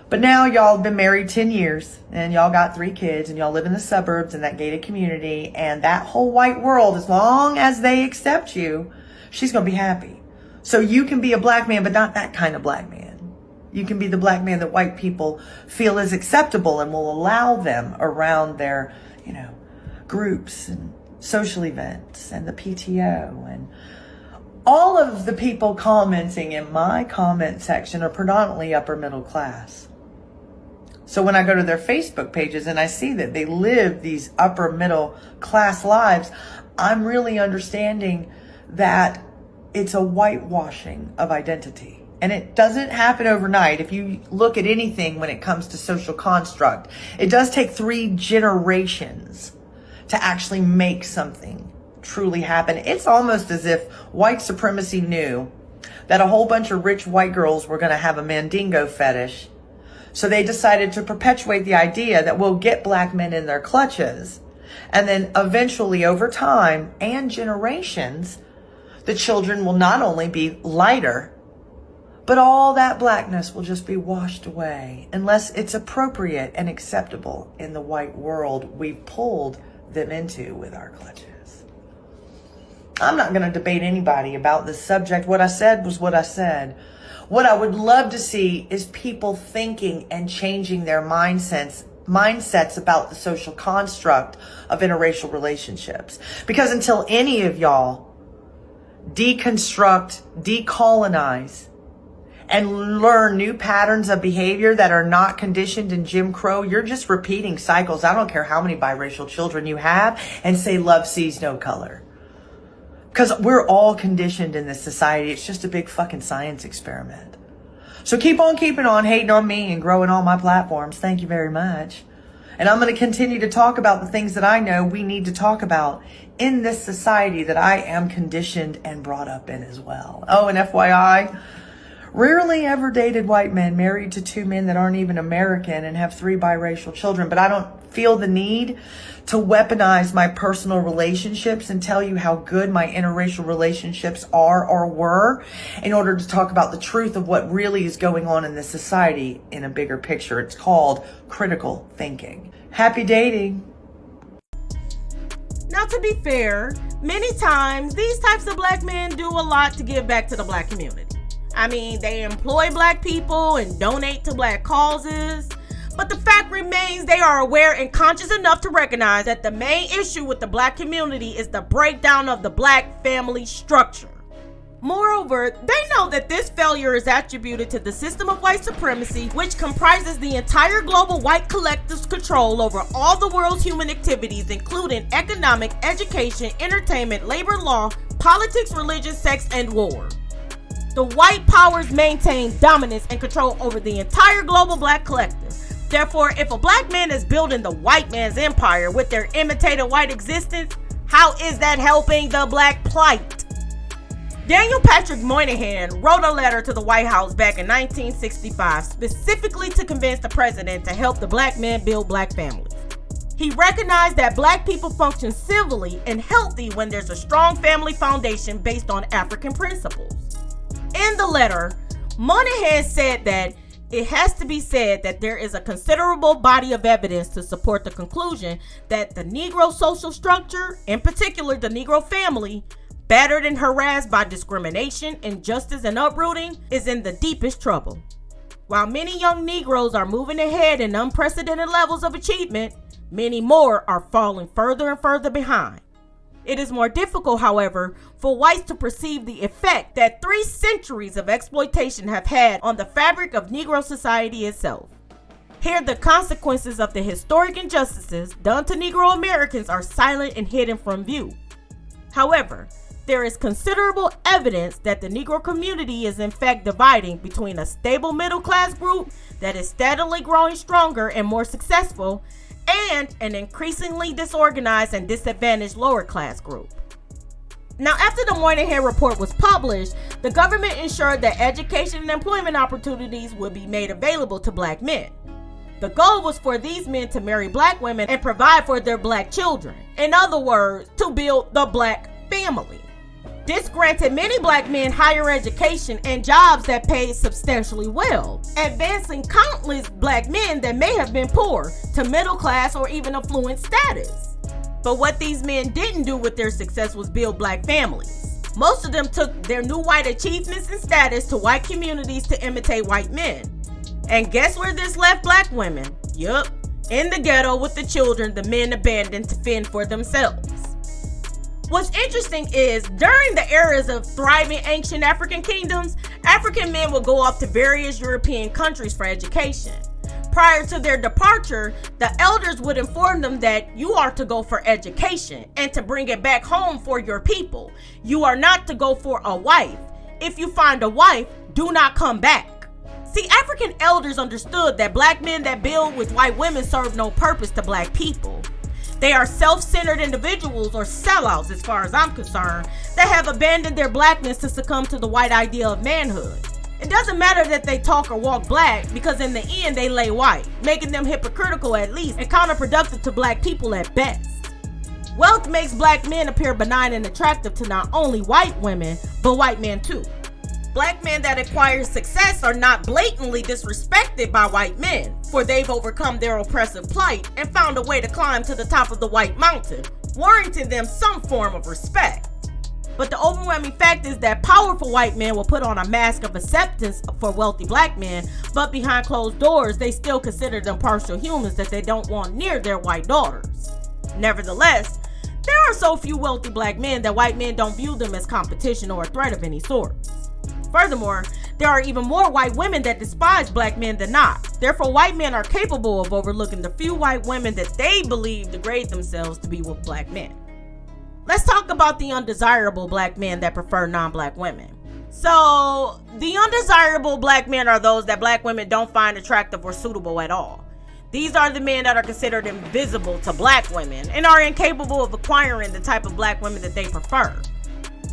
But now y'all have been married 10 years and y'all got 3 kids and y'all live in the suburbs in that gated community, and that whole white world, as long as they accept you, she's going to be happy. So you can be a black man, but not that kind of black man. You can be the black man that white people feel is acceptable and will allow them around their, groups and social events and the PTO. And all of the people commenting in my comment section are predominantly upper middle class. So when I go to their Facebook pages and I see that they live these upper middle class lives, I'm really understanding that it's a whitewashing of identity. And it doesn't happen overnight. If you look at anything when it comes to social construct, it does take 3 generations to actually make something truly happen. It's almost as if white supremacy knew that a whole bunch of rich white girls were going to have a mandingo fetish. So they decided to perpetuate the idea that we'll get black men in their clutches. And then eventually, over time and generations, the children will not only be lighter, but all that blackness will just be washed away unless it's appropriate and acceptable in the white world we've pulled them into with our clutches. I'm not going to debate anybody about this subject. What I said was what I said. What I would love to see is people thinking and changing their mindsets about the social construct of interracial relationships. Because until any of y'all deconstruct, decolonize, and learn new patterns of behavior that are not conditioned in Jim Crow, you're just repeating cycles. I don't care how many biracial children you have and say love sees no color. Because we're all conditioned in this society. It's just a big fucking science experiment. So keep on keeping on, hating on me and growing all my platforms. Thank you very much. And I'm going to continue to talk about the things that I know we need to talk about in this society that I am conditioned and brought up in as well. Oh, and FYI, rarely ever dated white men married to 2 men that aren't even American and have 3 biracial children. But I don't feel the need to weaponize my personal relationships and tell you how good my interracial relationships are or were in order to talk about the truth of what really is going on in this society in a bigger picture. It's called critical thinking. Happy dating. Now, to be fair, many times these types of black men do a lot to give back to the black community. I mean, they employ black people and donate to black causes. But the fact remains they are aware and conscious enough to recognize that the main issue with the black community is the breakdown of the black family structure. Moreover, they know that this failure is attributed to the system of white supremacy, which comprises the entire global white collective's control over all the world's human activities, including economic, education, entertainment, labor law, politics, religion, sex, and war. The white powers maintain dominance and control over the entire global black collective. Therefore, if a black man is building the white man's empire with their imitated white existence, how is that helping the black plight? Daniel Patrick Moynihan wrote a letter to the White House back in 1965 specifically to convince the president to help the black men build black families. He recognized that black people function civilly and healthy when there's a strong family foundation based on African principles. In the letter, Moynihan said that it has to be said that there is a considerable body of evidence to support the conclusion that the Negro social structure, in particular the Negro family, battered and harassed by discrimination, injustice, and uprooting, is in the deepest trouble. While many young Negroes are moving ahead in unprecedented levels of achievement, many more are falling further and further behind. It is more difficult, however, for whites to perceive the effect that 3 centuries of exploitation have had on the fabric of Negro society itself. Here, the consequences of the historic injustices done to Negro Americans are silent and hidden from view. However, there is considerable evidence that the Negro community is in fact dividing between a stable middle class group that is steadily growing stronger and more successful and an increasingly disorganized and disadvantaged lower class group. Now, after the Moynihan report was published, the government ensured that education and employment opportunities would be made available to black men. The goal was for these men to marry black women and provide for their black children. In other words, to build the black family. This granted many black men higher education and jobs that paid substantially well, advancing countless black men that may have been poor to middle class or even affluent status. But what these men didn't do with their success was build black families. Most of them took their new white achievements and status to white communities to imitate white men. And guess where this left black women? Yup, in the ghetto with the children the men abandoned to fend for themselves. What's interesting is, during the eras of thriving ancient African kingdoms, African men would go off to various European countries for education. Prior to their departure, the elders would inform them that you are to go for education and to bring it back home for your people. You are not to go for a wife. If you find a wife, do not come back. See, African elders understood that black men that build with white women serve no purpose to black people. They are self-centered individuals, or sellouts as far as I'm concerned, that have abandoned their blackness to succumb to the white idea of manhood. It doesn't matter that they talk or walk black, because in the end they lay white, making them hypocritical at least and counterproductive to black people at best. Wealth makes black men appear benign and attractive to not only white women, but white men too. Black men that acquire success are not blatantly disrespected by white men, for they've overcome their oppressive plight and found a way to climb to the top of the white mountain, warranting them some form of respect. But the overwhelming fact is that powerful white men will put on a mask of acceptance for wealthy black men, but behind closed doors, they still consider them partial humans that they don't want near their white daughters. Nevertheless, there are so few wealthy black men that white men don't view them as competition or a threat of any sort. Furthermore, there are even more white women that despise black men than not. Therefore, white men are capable of overlooking the few white women that they believe degrade themselves to be with black men. Let's talk about the undesirable black men that prefer non-black women. So, the undesirable black men are those that black women don't find attractive or suitable at all. These are the men that are considered invisible to black women and are incapable of acquiring the type of black women that they prefer.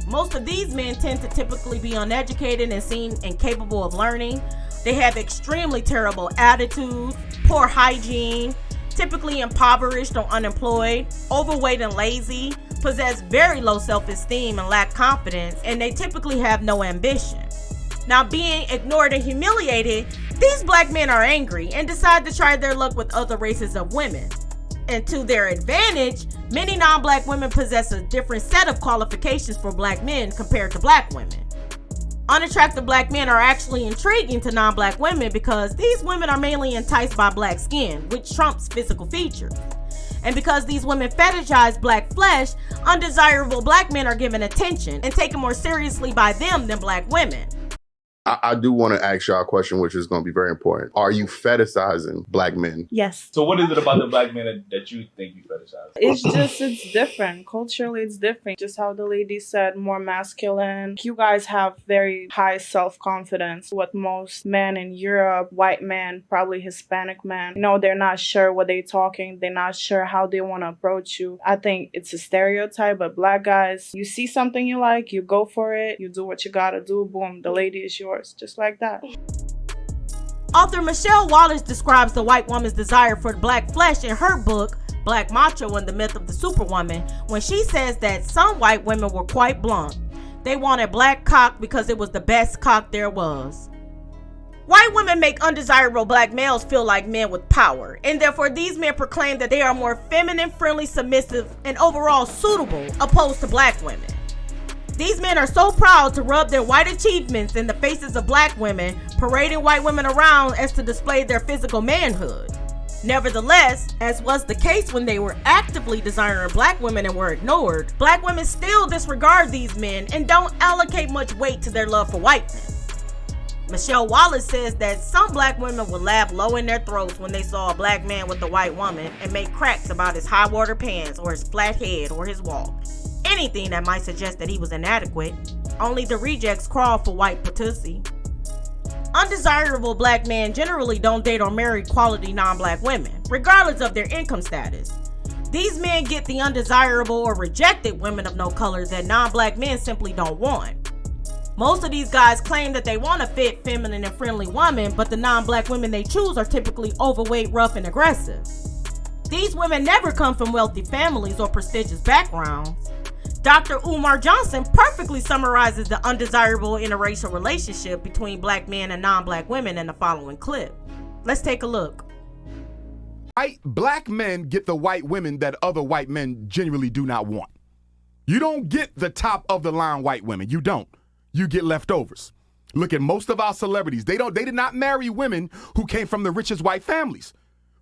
Most of these men tend to typically be uneducated and seen incapable of learning. They have extremely terrible attitudes, poor hygiene, typically impoverished or unemployed, overweight and lazy, possess very low self-esteem and lack confidence, and they typically have no ambition. Now, being ignored and humiliated, these black men are angry and decide to try their luck with other races of women. And to their advantage, many non-black women possess a different set of qualifications for black men compared to black women. Unattractive black men are actually intriguing to non-black women because these women are mainly enticed by black skin, which trumps physical features. And because these women fetishize black flesh, undesirable black men are given attention and taken more seriously by them than black women. I do want to ask y'all a question, which is going to be very important. Are you fetishizing black men? Yes. So what is it about the black men that you think you fetishize? It's different. Culturally, it's different. Just how the lady said, more masculine. You guys have very high self-confidence. What most men in Europe, white men, probably Hispanic men, they're not sure what they're talking. They're not sure how they want to approach you. I think it's a stereotype, but black guys, you see something you like, you go for it, you do what you gotta do, boom, the lady is yours. Just like that. Author Michele Wallace describes the white woman's desire for black flesh in her book, Black Macho and the Myth of the Superwoman, when she says that some white women were quite blunt. They wanted black cock because it was the best cock there was. White women make undesirable black males feel like men with power, and therefore these men proclaim that they are more feminine, friendly, submissive, and overall suitable, opposed to black women. These men are so proud to rub their white achievements in the faces of black women, parading white women around as to display their physical manhood. Nevertheless, as was the case when they were actively desiring black women and were ignored, black women still disregard these men and don't allocate much weight to their love for whiteness. Michele Wallace says that some black women would laugh low in their throats when they saw a black man with a white woman and make cracks about his high water pants or his flat head or his walk. Anything that might suggest that he was inadequate. Only the rejects crawl for white pussy. Undesirable black men generally don't date or marry quality non-black women, regardless of their income status. These men get the undesirable or rejected women of no color that non-black men simply don't want. Most of these guys claim that they want a fit, feminine, and friendly woman, but the non-black women they choose are typically overweight, rough, and aggressive. These women never come from wealthy families or prestigious backgrounds. Dr. Umar Johnson perfectly summarizes the undesirable interracial relationship between black men and non-black women in the following clip. Let's take a look. Black men get the white women that other white men genuinely do not want. You don't get the top of the line white women. You don't. You get leftovers. Look at most of our celebrities. They did not marry women who came from the richest white families.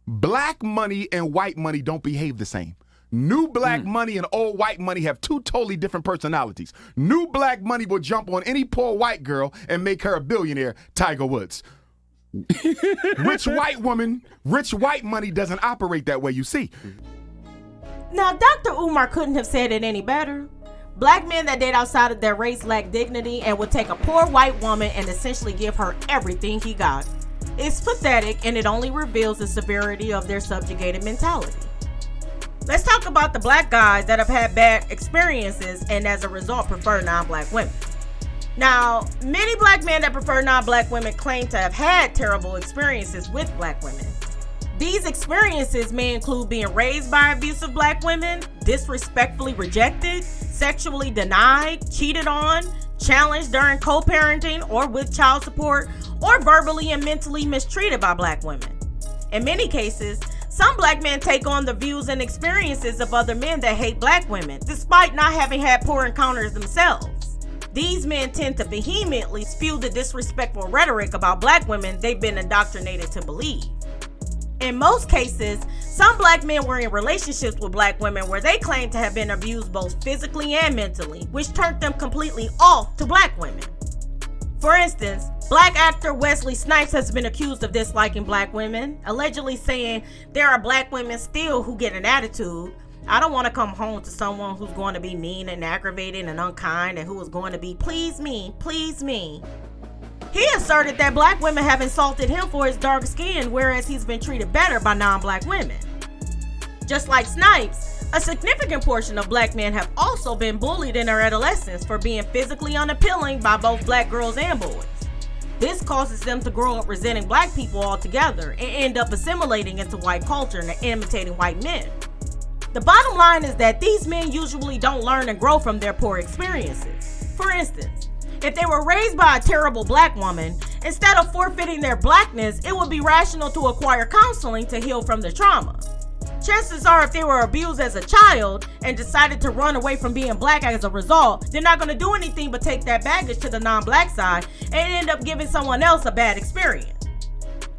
Black money and white money don't behave the same. New black money and old white money have two totally different personalities. New black money will jump on any poor white girl and make her a billionaire, Tiger Woods. Rich white woman, rich white money doesn't operate that way, you see. Now, Dr. Umar couldn't have said it any better. Black men that date outside of their race lack dignity and would take a poor white woman and essentially give her everything he got. It's pathetic, and it only reveals the severity of their subjugated mentality. Let's talk about the black guys that have had bad experiences and as a result prefer non-black women. Now, many black men that prefer non-black women claim to have had terrible experiences with black women. These experiences may include being raised by abusive black women, disrespectfully rejected, sexually denied, cheated on, challenged during co-parenting or with child support, or verbally and mentally mistreated by black women. In many cases, some black men take on the views and experiences of other men that hate black women, despite not having had poor encounters themselves. These men tend to vehemently spew the disrespectful rhetoric about black women they've been indoctrinated to believe. In most cases, some black men were in relationships with black women where they claimed to have been abused both physically and mentally, which turned them completely off to black women. For instance, black actor Wesley Snipes has been accused of disliking black women, allegedly saying, "There are black women still who get an attitude. I don't want to come home to someone who's going to be mean and aggravating and unkind and who is going to be please me, please me." He asserted that black women have insulted him for his dark skin, whereas he's been treated better by non-black women. Just like Snipes, a significant portion of black men have also been bullied in their adolescence for being physically unappealing by both black girls and boys. This causes them to grow up resenting black people altogether and end up assimilating into white culture and imitating white men. The bottom line is that these men usually don't learn and grow from their poor experiences. For instance, if they were raised by a terrible black woman, instead of forfeiting their blackness, it would be rational to acquire counseling to heal from the trauma. Chances are if they were abused as a child and decided to run away from being black as a result, they're not going to do anything but take that baggage to the non-black side and end up giving someone else a bad experience.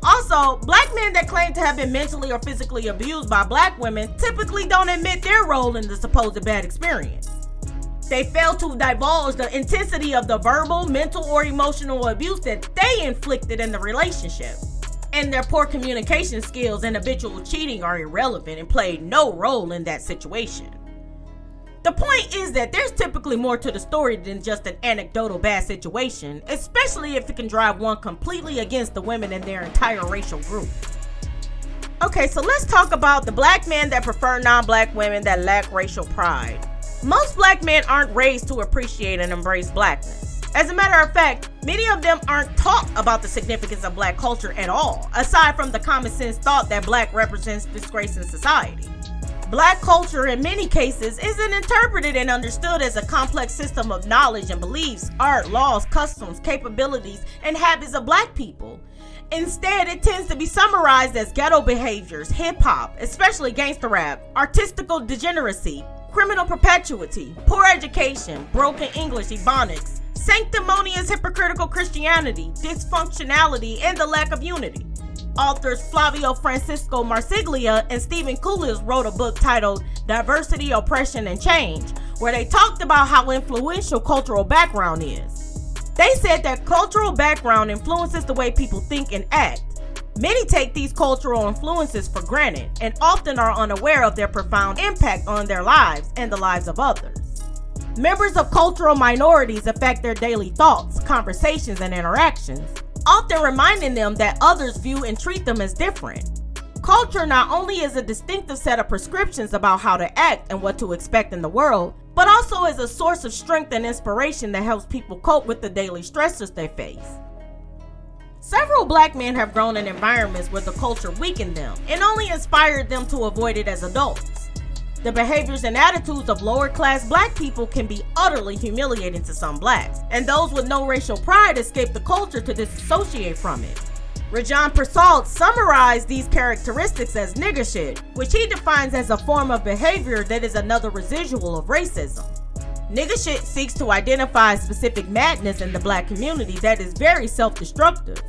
Also, black men that claim to have been mentally or physically abused by black women typically don't admit their role in the supposed bad experience. They fail to divulge the intensity of the verbal, mental, or emotional abuse that they inflicted in the relationship. And their poor communication skills and habitual cheating are irrelevant and played no role in that situation. The point is that there's typically more to the story than just an anecdotal bad situation, especially if it can drive one completely against the women in their entire racial group. Okay, so let's talk about the black men that prefer non-black women that lack racial pride. Most black men aren't raised to appreciate and embrace blackness. As a matter of fact, many of them aren't taught about the significance of black culture at all, aside from the common sense thought that black represents disgrace in society. Black culture in many cases isn't interpreted and understood as a complex system of knowledge and beliefs, art, laws, customs, capabilities, and habits of black people. Instead, it tends to be summarized as ghetto behaviors, hip-hop, especially gangster rap, artistical degeneracy, criminal perpetuity, poor education, broken English, ebonics, sanctimonious hypocritical Christianity, dysfunctionality, and the lack of unity. Authors Flavio Francisco Marsiglia and Stephen Kulis wrote a book titled Diversity, Oppression, and Change, where they talked about how influential cultural background is. They said that cultural background influences the way people think and act. Many take these cultural influences for granted and often are unaware of their profound impact on their lives and the lives of others. Members of cultural minorities affect their daily thoughts, conversations, and interactions, often reminding them that others view and treat them as different. Culture not only is a distinctive set of prescriptions about how to act and what to expect in the world, but also is a source of strength and inspiration that helps people cope with the daily stressors they face. Several black men have grown in environments where the culture weakened them and only inspired them to avoid it as adults. The behaviors and attitudes of lower class black people can be utterly humiliating to some blacks, and those with no racial pride escape the culture to disassociate from it. Rajen Persaud summarized these characteristics as nigger shit, which he defines as a form of behavior that is another residual of racism. Nigger shit seeks to identify specific madness in the black community that is very self-destructive.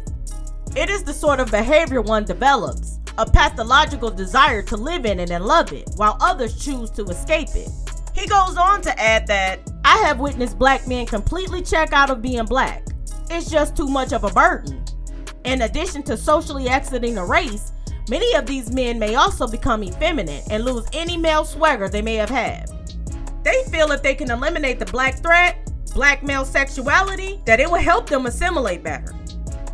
It is the sort of behavior one develops, a pathological desire to live in it and love it, while others choose to escape it. He goes on to add that, I have witnessed black men completely check out of being black. It's just too much of a burden. In addition to socially exiting the race, many of these men may also become effeminate and lose any male swagger they may have had. They feel if they can eliminate the black threat, black male sexuality, that it will help them assimilate better.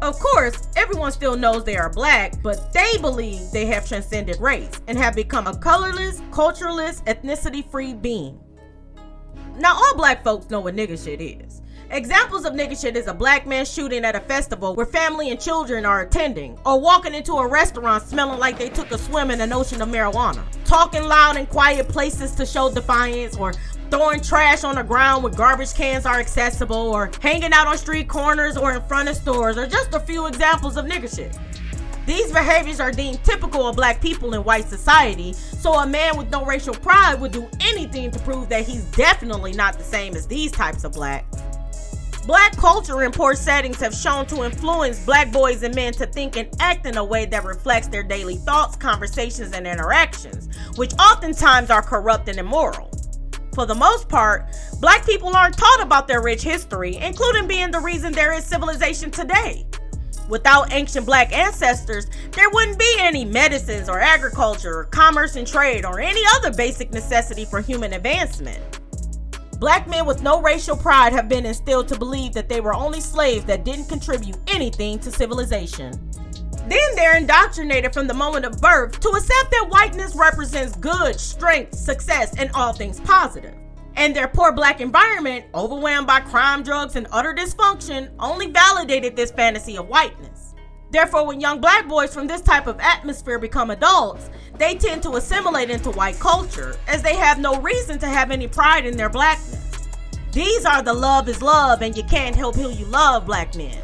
Of course, everyone still knows they are black, but they believe they have transcended race and have become a colorless, cultureless, ethnicity-free being. Now, all black folks know what nigger shit is. Examples of nigger shit is a black man shooting at a festival where family and children are attending, or walking into a restaurant smelling like they took a swim in an ocean of marijuana, talking loud in quiet places to show defiance, or throwing trash on the ground where garbage cans are accessible, or hanging out on street corners or in front of stores, are just a few examples of nigger shit. These behaviors are deemed typical of black people in white society, so a man with no racial pride would do anything to prove that he's definitely not the same as these types of blacks. Black culture in poor settings have shown to influence black boys and men to think and act in a way that reflects their daily thoughts, conversations, and interactions, which oftentimes are corrupt and immoral. For the most part, black people aren't taught about their rich history, including being the reason there is civilization today. Without ancient black ancestors, there wouldn't be any medicines or agriculture or commerce and trade or any other basic necessity for human advancement. Black men with no racial pride have been instilled to believe that they were only slaves that didn't contribute anything to civilization. Then they're indoctrinated from the moment of birth to accept that whiteness represents good, strength, success, and all things positive. And their poor black environment, overwhelmed by crime, drugs, and utter dysfunction, only validated this fantasy of whiteness. Therefore, when young black boys from this type of atmosphere become adults, they tend to assimilate into white culture, as they have no reason to have any pride in their blackness. These are the love is love and you can't help who you love black men.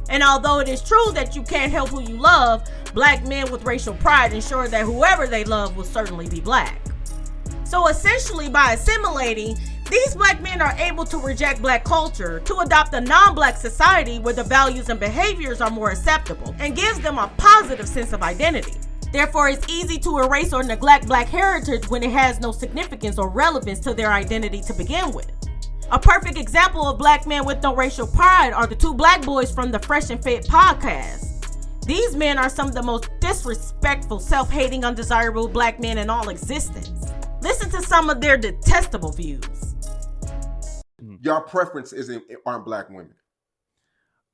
And although it is true that you can't help who you love, black men with racial pride ensure that whoever they love will certainly be black. So essentially, by assimilating, These black men are able to reject black culture to adopt a non-black society where the values and behaviors are more acceptable and gives them a positive sense of identity. Therefore, it's easy to erase or neglect black heritage when it has no significance or relevance to their identity to begin with. A perfect example of black men with no racial pride are the two black boys from the Fresh and Fit podcast. These men are some of the most disrespectful, self-hating, undesirable black men in all existence. Listen to some of their detestable views. Y'all preference aren't black women.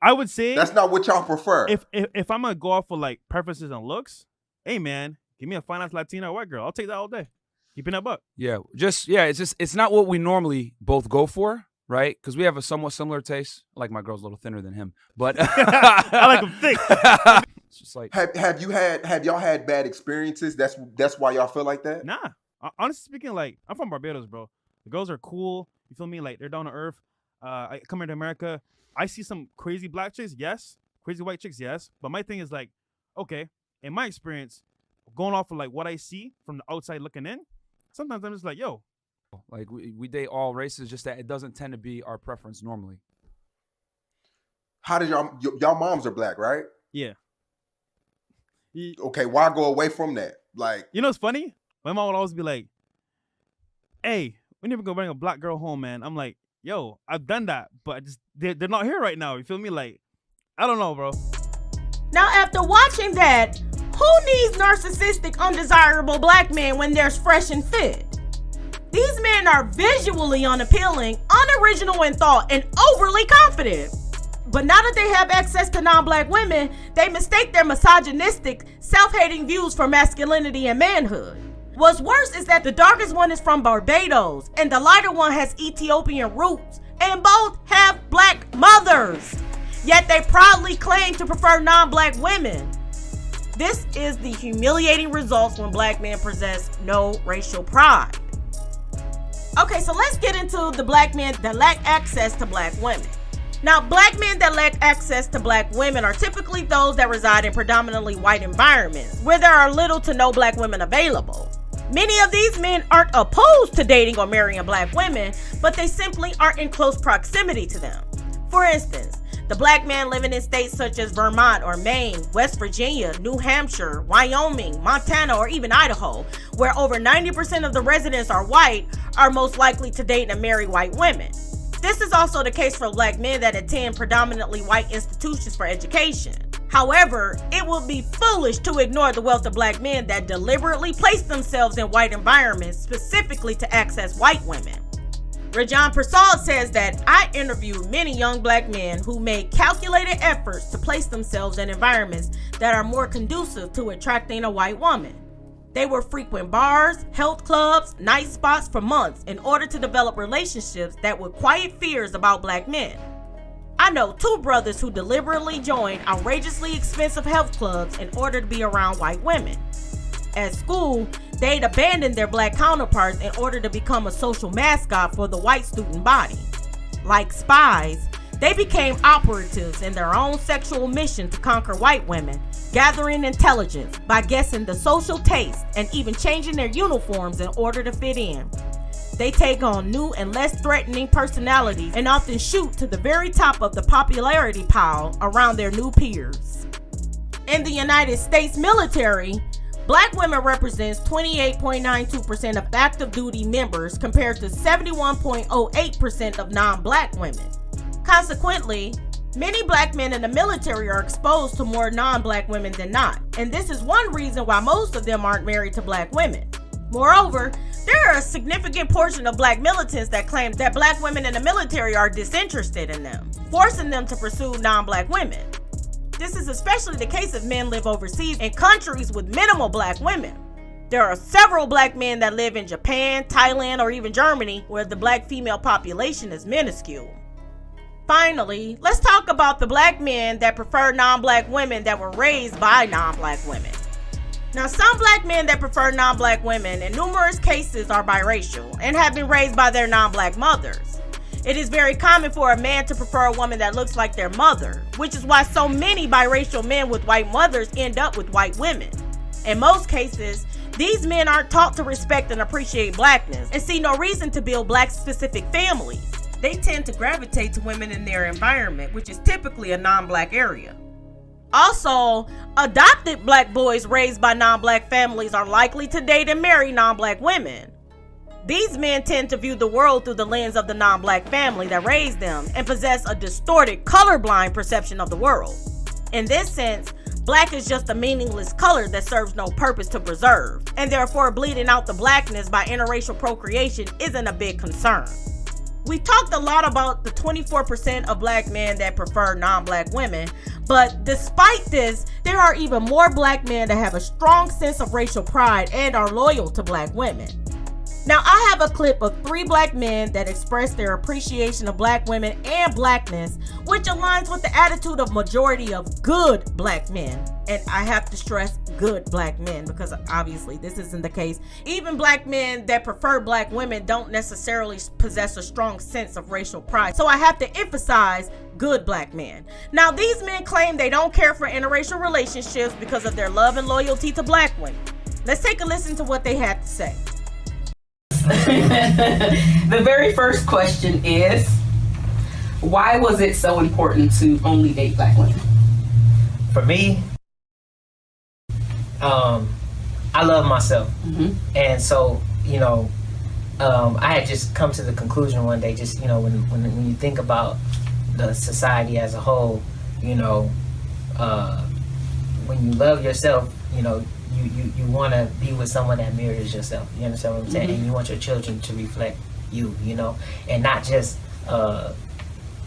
I would say that's not what y'all prefer. If I'm gonna go off for like preferences and looks, hey man, give me a fine ass Latina or white girl. I'll take that all day. Keeping that buck. Yeah, it's not what we normally both go for, right? Because we have a somewhat similar taste. I like my girls a little thinner than him, but I like them thick. It's just like have y'all had bad experiences? That's why y'all feel like that? Nah. Honestly speaking, like I'm from Barbados, bro. The girls are cool. You feel me? Like they're down to earth. I come here to America. I see some crazy black chicks, yes. Crazy white chicks, yes. But my thing is like, okay, in my experience, going off of like what I see from the outside looking in, sometimes I'm just like, yo. Like we date all races, just that it doesn't tend to be our preference normally. How did y'all moms are black, right? Yeah. Okay, why go away from that? Like, you know what's funny? My mom would always be like, hey, we never go bring a black girl home, man. I'm like, yo, I've done that, but they're not here right now. You feel me? Like, I don't know, bro. Now, after watching that, who needs narcissistic, undesirable black men when there's Fresh and Fit? These men are visually unappealing, unoriginal in thought, and overly confident. But now that they have access to non-black women, they mistake their misogynistic, self-hating views for masculinity and manhood. What's worse is that the darkest one is from Barbados and the lighter one has Ethiopian roots, and both have black mothers. Yet they proudly claim to prefer non-black women. This is the humiliating results when black men possess no racial pride. Okay, so let's get into the black men that lack access to black women. Now, black men that lack access to black women are typically those that reside in predominantly white environments where there are little to no black women available. Many of these men aren't opposed to dating or marrying black women, but they simply aren't in close proximity to them. For instance, the black man living in states such as Vermont or Maine, West Virginia, New Hampshire, Wyoming, Montana, or even Idaho, where over 90% of the residents are white, are most likely to date and marry white women. This is also the case for black men that attend predominantly white institutions for education. However, it would be foolish to ignore the wealth of black men that deliberately place themselves in white environments specifically to access white women. Rajen Persaud says that I interviewed many young black men who made calculated efforts to place themselves in environments that are more conducive to attracting a white woman. They would frequent bars, health clubs, night spots for months in order to develop relationships that would quiet fears about black men. I know two brothers who deliberately joined outrageously expensive health clubs in order to be around white women. At school, they'd abandoned their black counterparts in order to become a social mascot for the white student body. Like spies, they became operatives in their own sexual mission to conquer white women, gathering intelligence by guessing the social taste and even changing their uniforms in order to fit in. They take on new and less threatening personalities and often shoot to the very top of the popularity pile around their new peers. In the United States military, black women represents 28.92% of active duty members compared to 71.08% of non-black women. Consequently, many black men in the military are exposed to more non-black women than not, and this is one reason why most of them aren't married to black women. Moreover, there are a significant portion of black militants that claim that black women in the military are disinterested in them, forcing them to pursue non-black women. This is especially the case if men live overseas in countries with minimal black women. There are several black men that live in Japan, Thailand, or even Germany, where the black female population is minuscule. Finally, let's talk about the black men that prefer non-black women that were raised by non-black women. Now, some black men that prefer non-black women in numerous cases are biracial and have been raised by their non-black mothers. It is very common for a man to prefer a woman that looks like their mother, which is why so many biracial men with white mothers end up with white women. In most cases, These men aren't taught to respect and appreciate blackness and see no reason to build black-specific families. They tend to gravitate to women in their environment, which is typically a non-black area. Also, adopted black boys raised by non-black families are likely to date and marry non-black women. These men tend to view the world through the lens of the non-black family that raised them and possess a distorted, colorblind perception of the world. In this sense, black is just a meaningless color that serves no purpose to preserve, and therefore bleeding out the blackness by interracial procreation isn't a big concern. We talked a lot about the 24% of black men that prefer non-black women, but despite this, there are even more black men that have a strong sense of racial pride and are loyal to black women. Now, I have a clip of 3 black men that express their appreciation of black women and blackness, which aligns with the attitude of majority of good black men. And I have to stress good black men because obviously this isn't the case. Even black men that prefer black women don't necessarily possess a strong sense of racial pride. So I have to emphasize good black men. Now, these men claim they don't care for interracial relationships because of their love and loyalty to black women. Let's take a listen to what they had to say. The very first question is, why was it so important to only date black women? For me, I love myself. And so, you know, I had just come to the conclusion one day, just, you know, when you think about the society as a whole, you know, when you love yourself, you know, you want to be with someone that mirrors yourself. You understand what I'm saying? And you want your children to reflect you, you know, and not just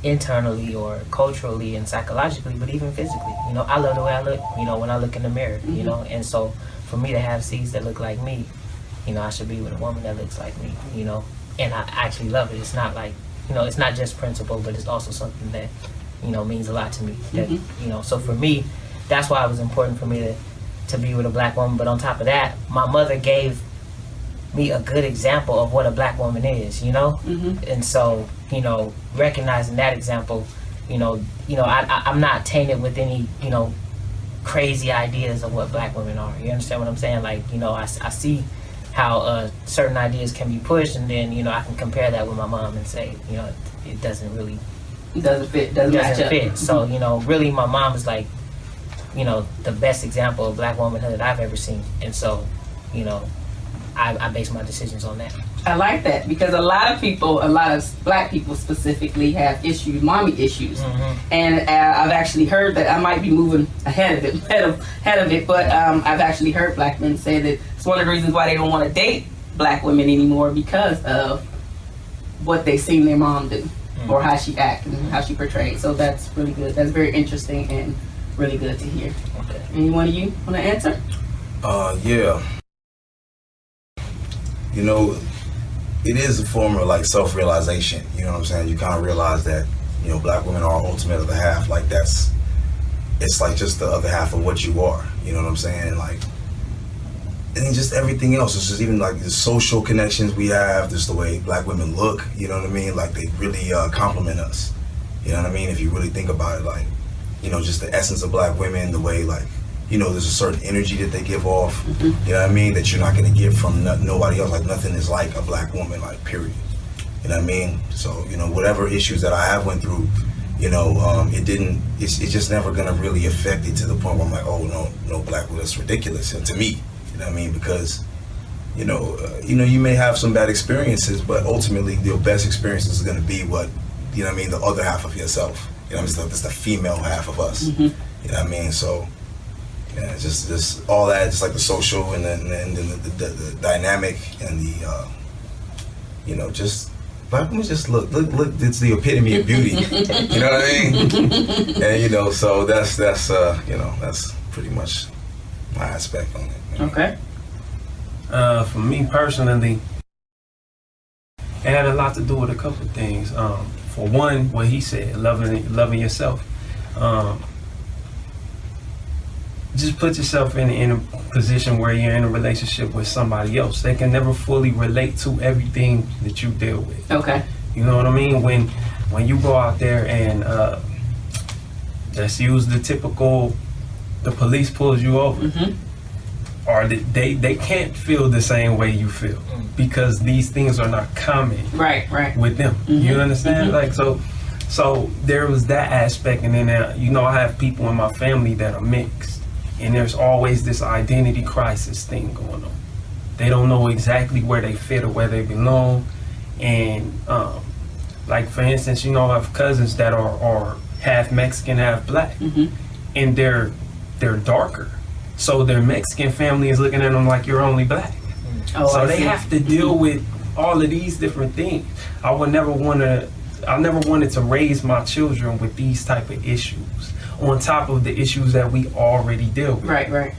internally or culturally and psychologically, but even physically. You know, I love the way I look, you know, when I look in the mirror, you know, and so for me to have seeds that look like me, you know, I should be with a woman that looks like me, you know, and I actually love it. It's not like, you know, it's not just principle, but it's also something that, you know, means a lot to me. That, you know, so for me, that's why it was important for me to be with a black woman. But on top of that, my mother gave me a good example of what a black woman is, you know? And so, you know, recognizing that example, you know, I'm not tainted with any, you know, crazy ideas of what black women are. You understand what I'm saying? Like, you know, I see how certain ideas can be pushed, and then, you know, I can compare that with my mom and say, you know, it doesn't really, doesn't match up. So, you know, really my mom is like, you know, the best example of black womanhood I've ever seen. And so, you know, I base my decisions on that. I like that, because a lot of people, a lot of black people specifically, have issues, mommy issues. And I've actually heard that, I might be moving ahead of it, but I've actually heard black men say that it's one of the reasons why they don't want to date black women anymore, because of what they've seen their mom do, or how she acted and how she portrayed. So that's really good. That's very interesting and really good to hear. Okay. Any one of you want to answer? Yeah. You know, it is a form of like self-realization. You know what I'm saying? You kind of realize that, you know, black women are ultimate other half. Like it's like just the other half of what you are. You know what I'm saying? Like, and then just everything else. It's just even like the social connections we have, just the way black women look. You know what I mean? Like they really compliment us. You know what I mean? If you really think about it, like, you know, just the essence of black women, the way, like, you know, there's a certain energy that they give off, you know what I mean, that you're not going to get from nobody else. Like, nothing is like a black woman, like, period. You know what I mean? So, you know, whatever issues that I have went through, you know, it's just never going to really affect it to the point where I'm like, oh, no black woman, that's ridiculous. And to me, you know what I mean? Because, you know, you may have some bad experiences, but ultimately your best experiences are going to be what, you know what I mean, the other half of yourself. You know, it's the female half of us. You know what I mean? So, yeah, it's just all that, just like the social and then the dynamic and the, you know, just black women just look. It's the epitome of beauty. You know what I mean? And you know, so that's you know, that's pretty much my aspect on it. You know? Okay. For me personally, it had a lot to do with a couple of things. For one, what he said, loving yourself. Just put yourself in a position where you're in a relationship with somebody else. They can never fully relate to everything that you deal with. Okay. You know what I mean? When you go out there and let's use the typical, the police pulls you over. or they can't feel the same way you feel because these things are not common with them. You understand? Like so there was that aspect, and then I have people in my family that are mixed, and there's always this identity crisis thing going on. They don't know exactly where they fit or where they belong, and like for instance, I have cousins that are half Mexican, half black, and they're darker. So their Mexican family is looking at them like you're only black. So they have to deal with all of these different things. I never wanted to raise my children with these type of issues on top of the issues that we already deal with. Right.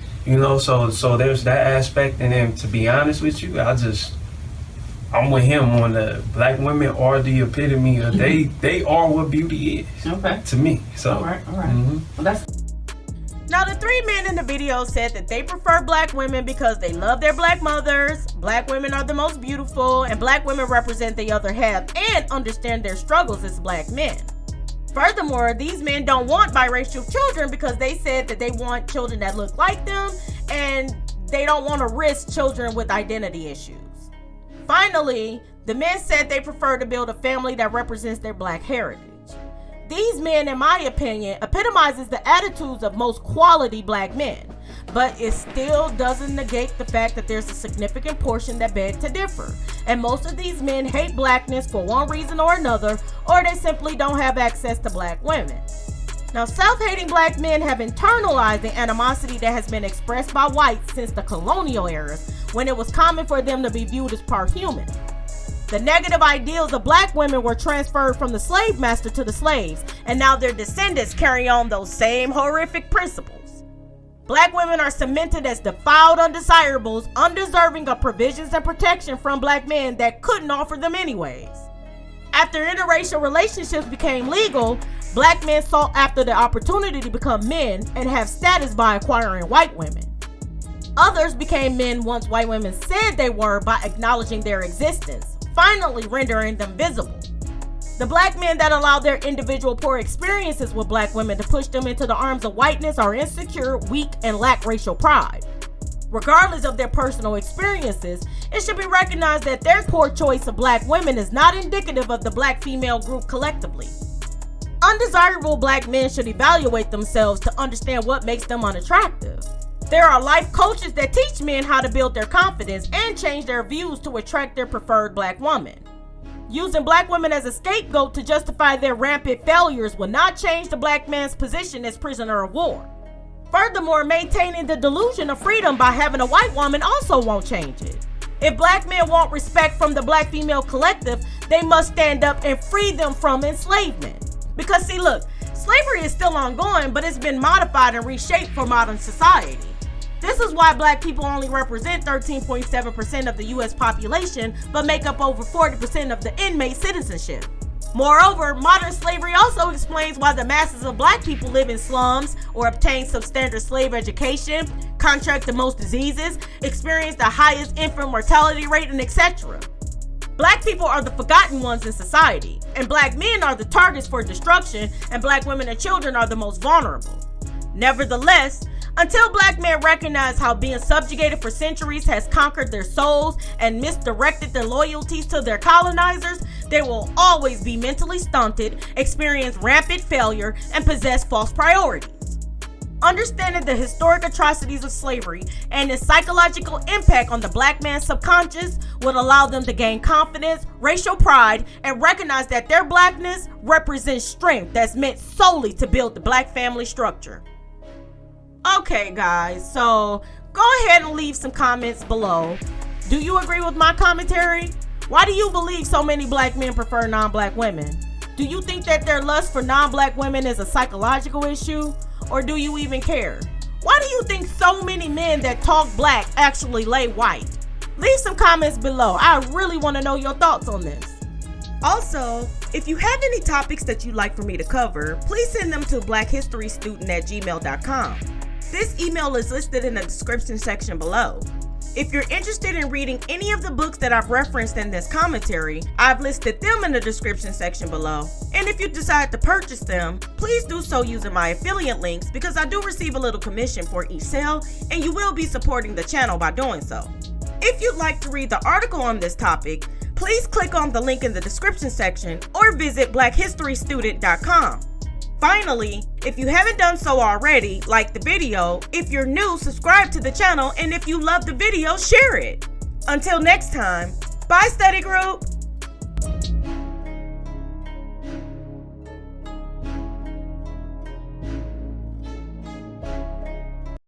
So there's that aspect, and then to be honest with you, I'm with him on the black women are the epitome of they are what beauty is to me. So all right. Well, that's. Now, the 3 men in the video said that they prefer black women because they love their black mothers, black women are the most beautiful, and black women represent the other half and understand their struggles as black men. Furthermore, these men don't want biracial children because they said that they want children that look like them and they don't want to risk children with identity issues. Finally, the men said they prefer to build a family that represents their black heritage. These men, in my opinion, epitomizes the attitudes of most quality black men, but it still doesn't negate the fact that there's a significant portion that beg to differ. And most of these men hate blackness for one reason or another, or they simply don't have access to black women. Now, self-hating black men have internalized the animosity that has been expressed by whites since the colonial era, when it was common for them to be viewed as part human. The negative ideals of black women were transferred from the slave master to the slaves, and now their descendants carry on those same horrific principles. Black women are cemented as defiled undesirables, undeserving of provisions and protection from black men that couldn't offer them anyways. After interracial relationships became legal, black men sought after the opportunity to become men and have status by acquiring white women. Others became men once white women said they were by acknowledging their existence, finally rendering them visible. The black men that allow their individual poor experiences with black women to push them into the arms of whiteness are insecure, weak, and lack racial pride. Regardless of their personal experiences, it should be recognized that their poor choice of black women is not indicative of the black female group collectively. Undesirable black men should evaluate themselves to understand what makes them unattractive. There are life coaches that teach men how to build their confidence and change their views to attract their preferred black woman. Using black women as a scapegoat to justify their rampant failures will not change the black man's position as prisoner of war. Furthermore, maintaining the delusion of freedom by having a white woman also won't change it. If black men want respect from the black female collective, they must stand up and free them from enslavement. Because see, look, slavery is still ongoing, but it's been modified and reshaped for modern society. This is why black people only represent 13.7% of the US population, but make up over 40% of the inmate citizenship. Moreover, modern slavery also explains why the masses of black people live in slums or obtain substandard slave education, contract the most diseases, experience the highest infant mortality rate, and etc. Black people are the forgotten ones in society, and black men are the targets for destruction, and black women and children are the most vulnerable. Nevertheless, until black men recognize how being subjugated for centuries has conquered their souls and misdirected their loyalties to their colonizers, they will always be mentally stunted, experience rampant failure, and possess false priorities. Understanding the historic atrocities of slavery and its psychological impact on the black man's subconscious would allow them to gain confidence, racial pride, and recognize that their blackness represents strength that's meant solely to build the black family structure. Okay guys, so go ahead and leave some comments below. Do you agree with my commentary? Why do you believe so many black men prefer non-black women? Do you think that their lust for non-black women is a psychological issue? Or do you even care? Why do you think so many men that talk black actually lay white? Leave some comments below. I really want to know your thoughts on this. Also, if you have any topics that you'd like for me to cover, please send them to blackhistorystudent@gmail.com. This email is listed in the description section below. If you're interested in reading any of the books that I've referenced in this commentary, I've listed them in the description section below. And if you decide to purchase them, please do so using my affiliate links because I do receive a little commission for each sale, and you will be supporting the channel by doing so. If you'd like to read the article on this topic, please click on the link in the description section or visit blackhistorystudent.com. Finally, if you haven't done so already, like the video. If you're new, subscribe to the channel, and if you love the video, share it. Until next time, bye study group!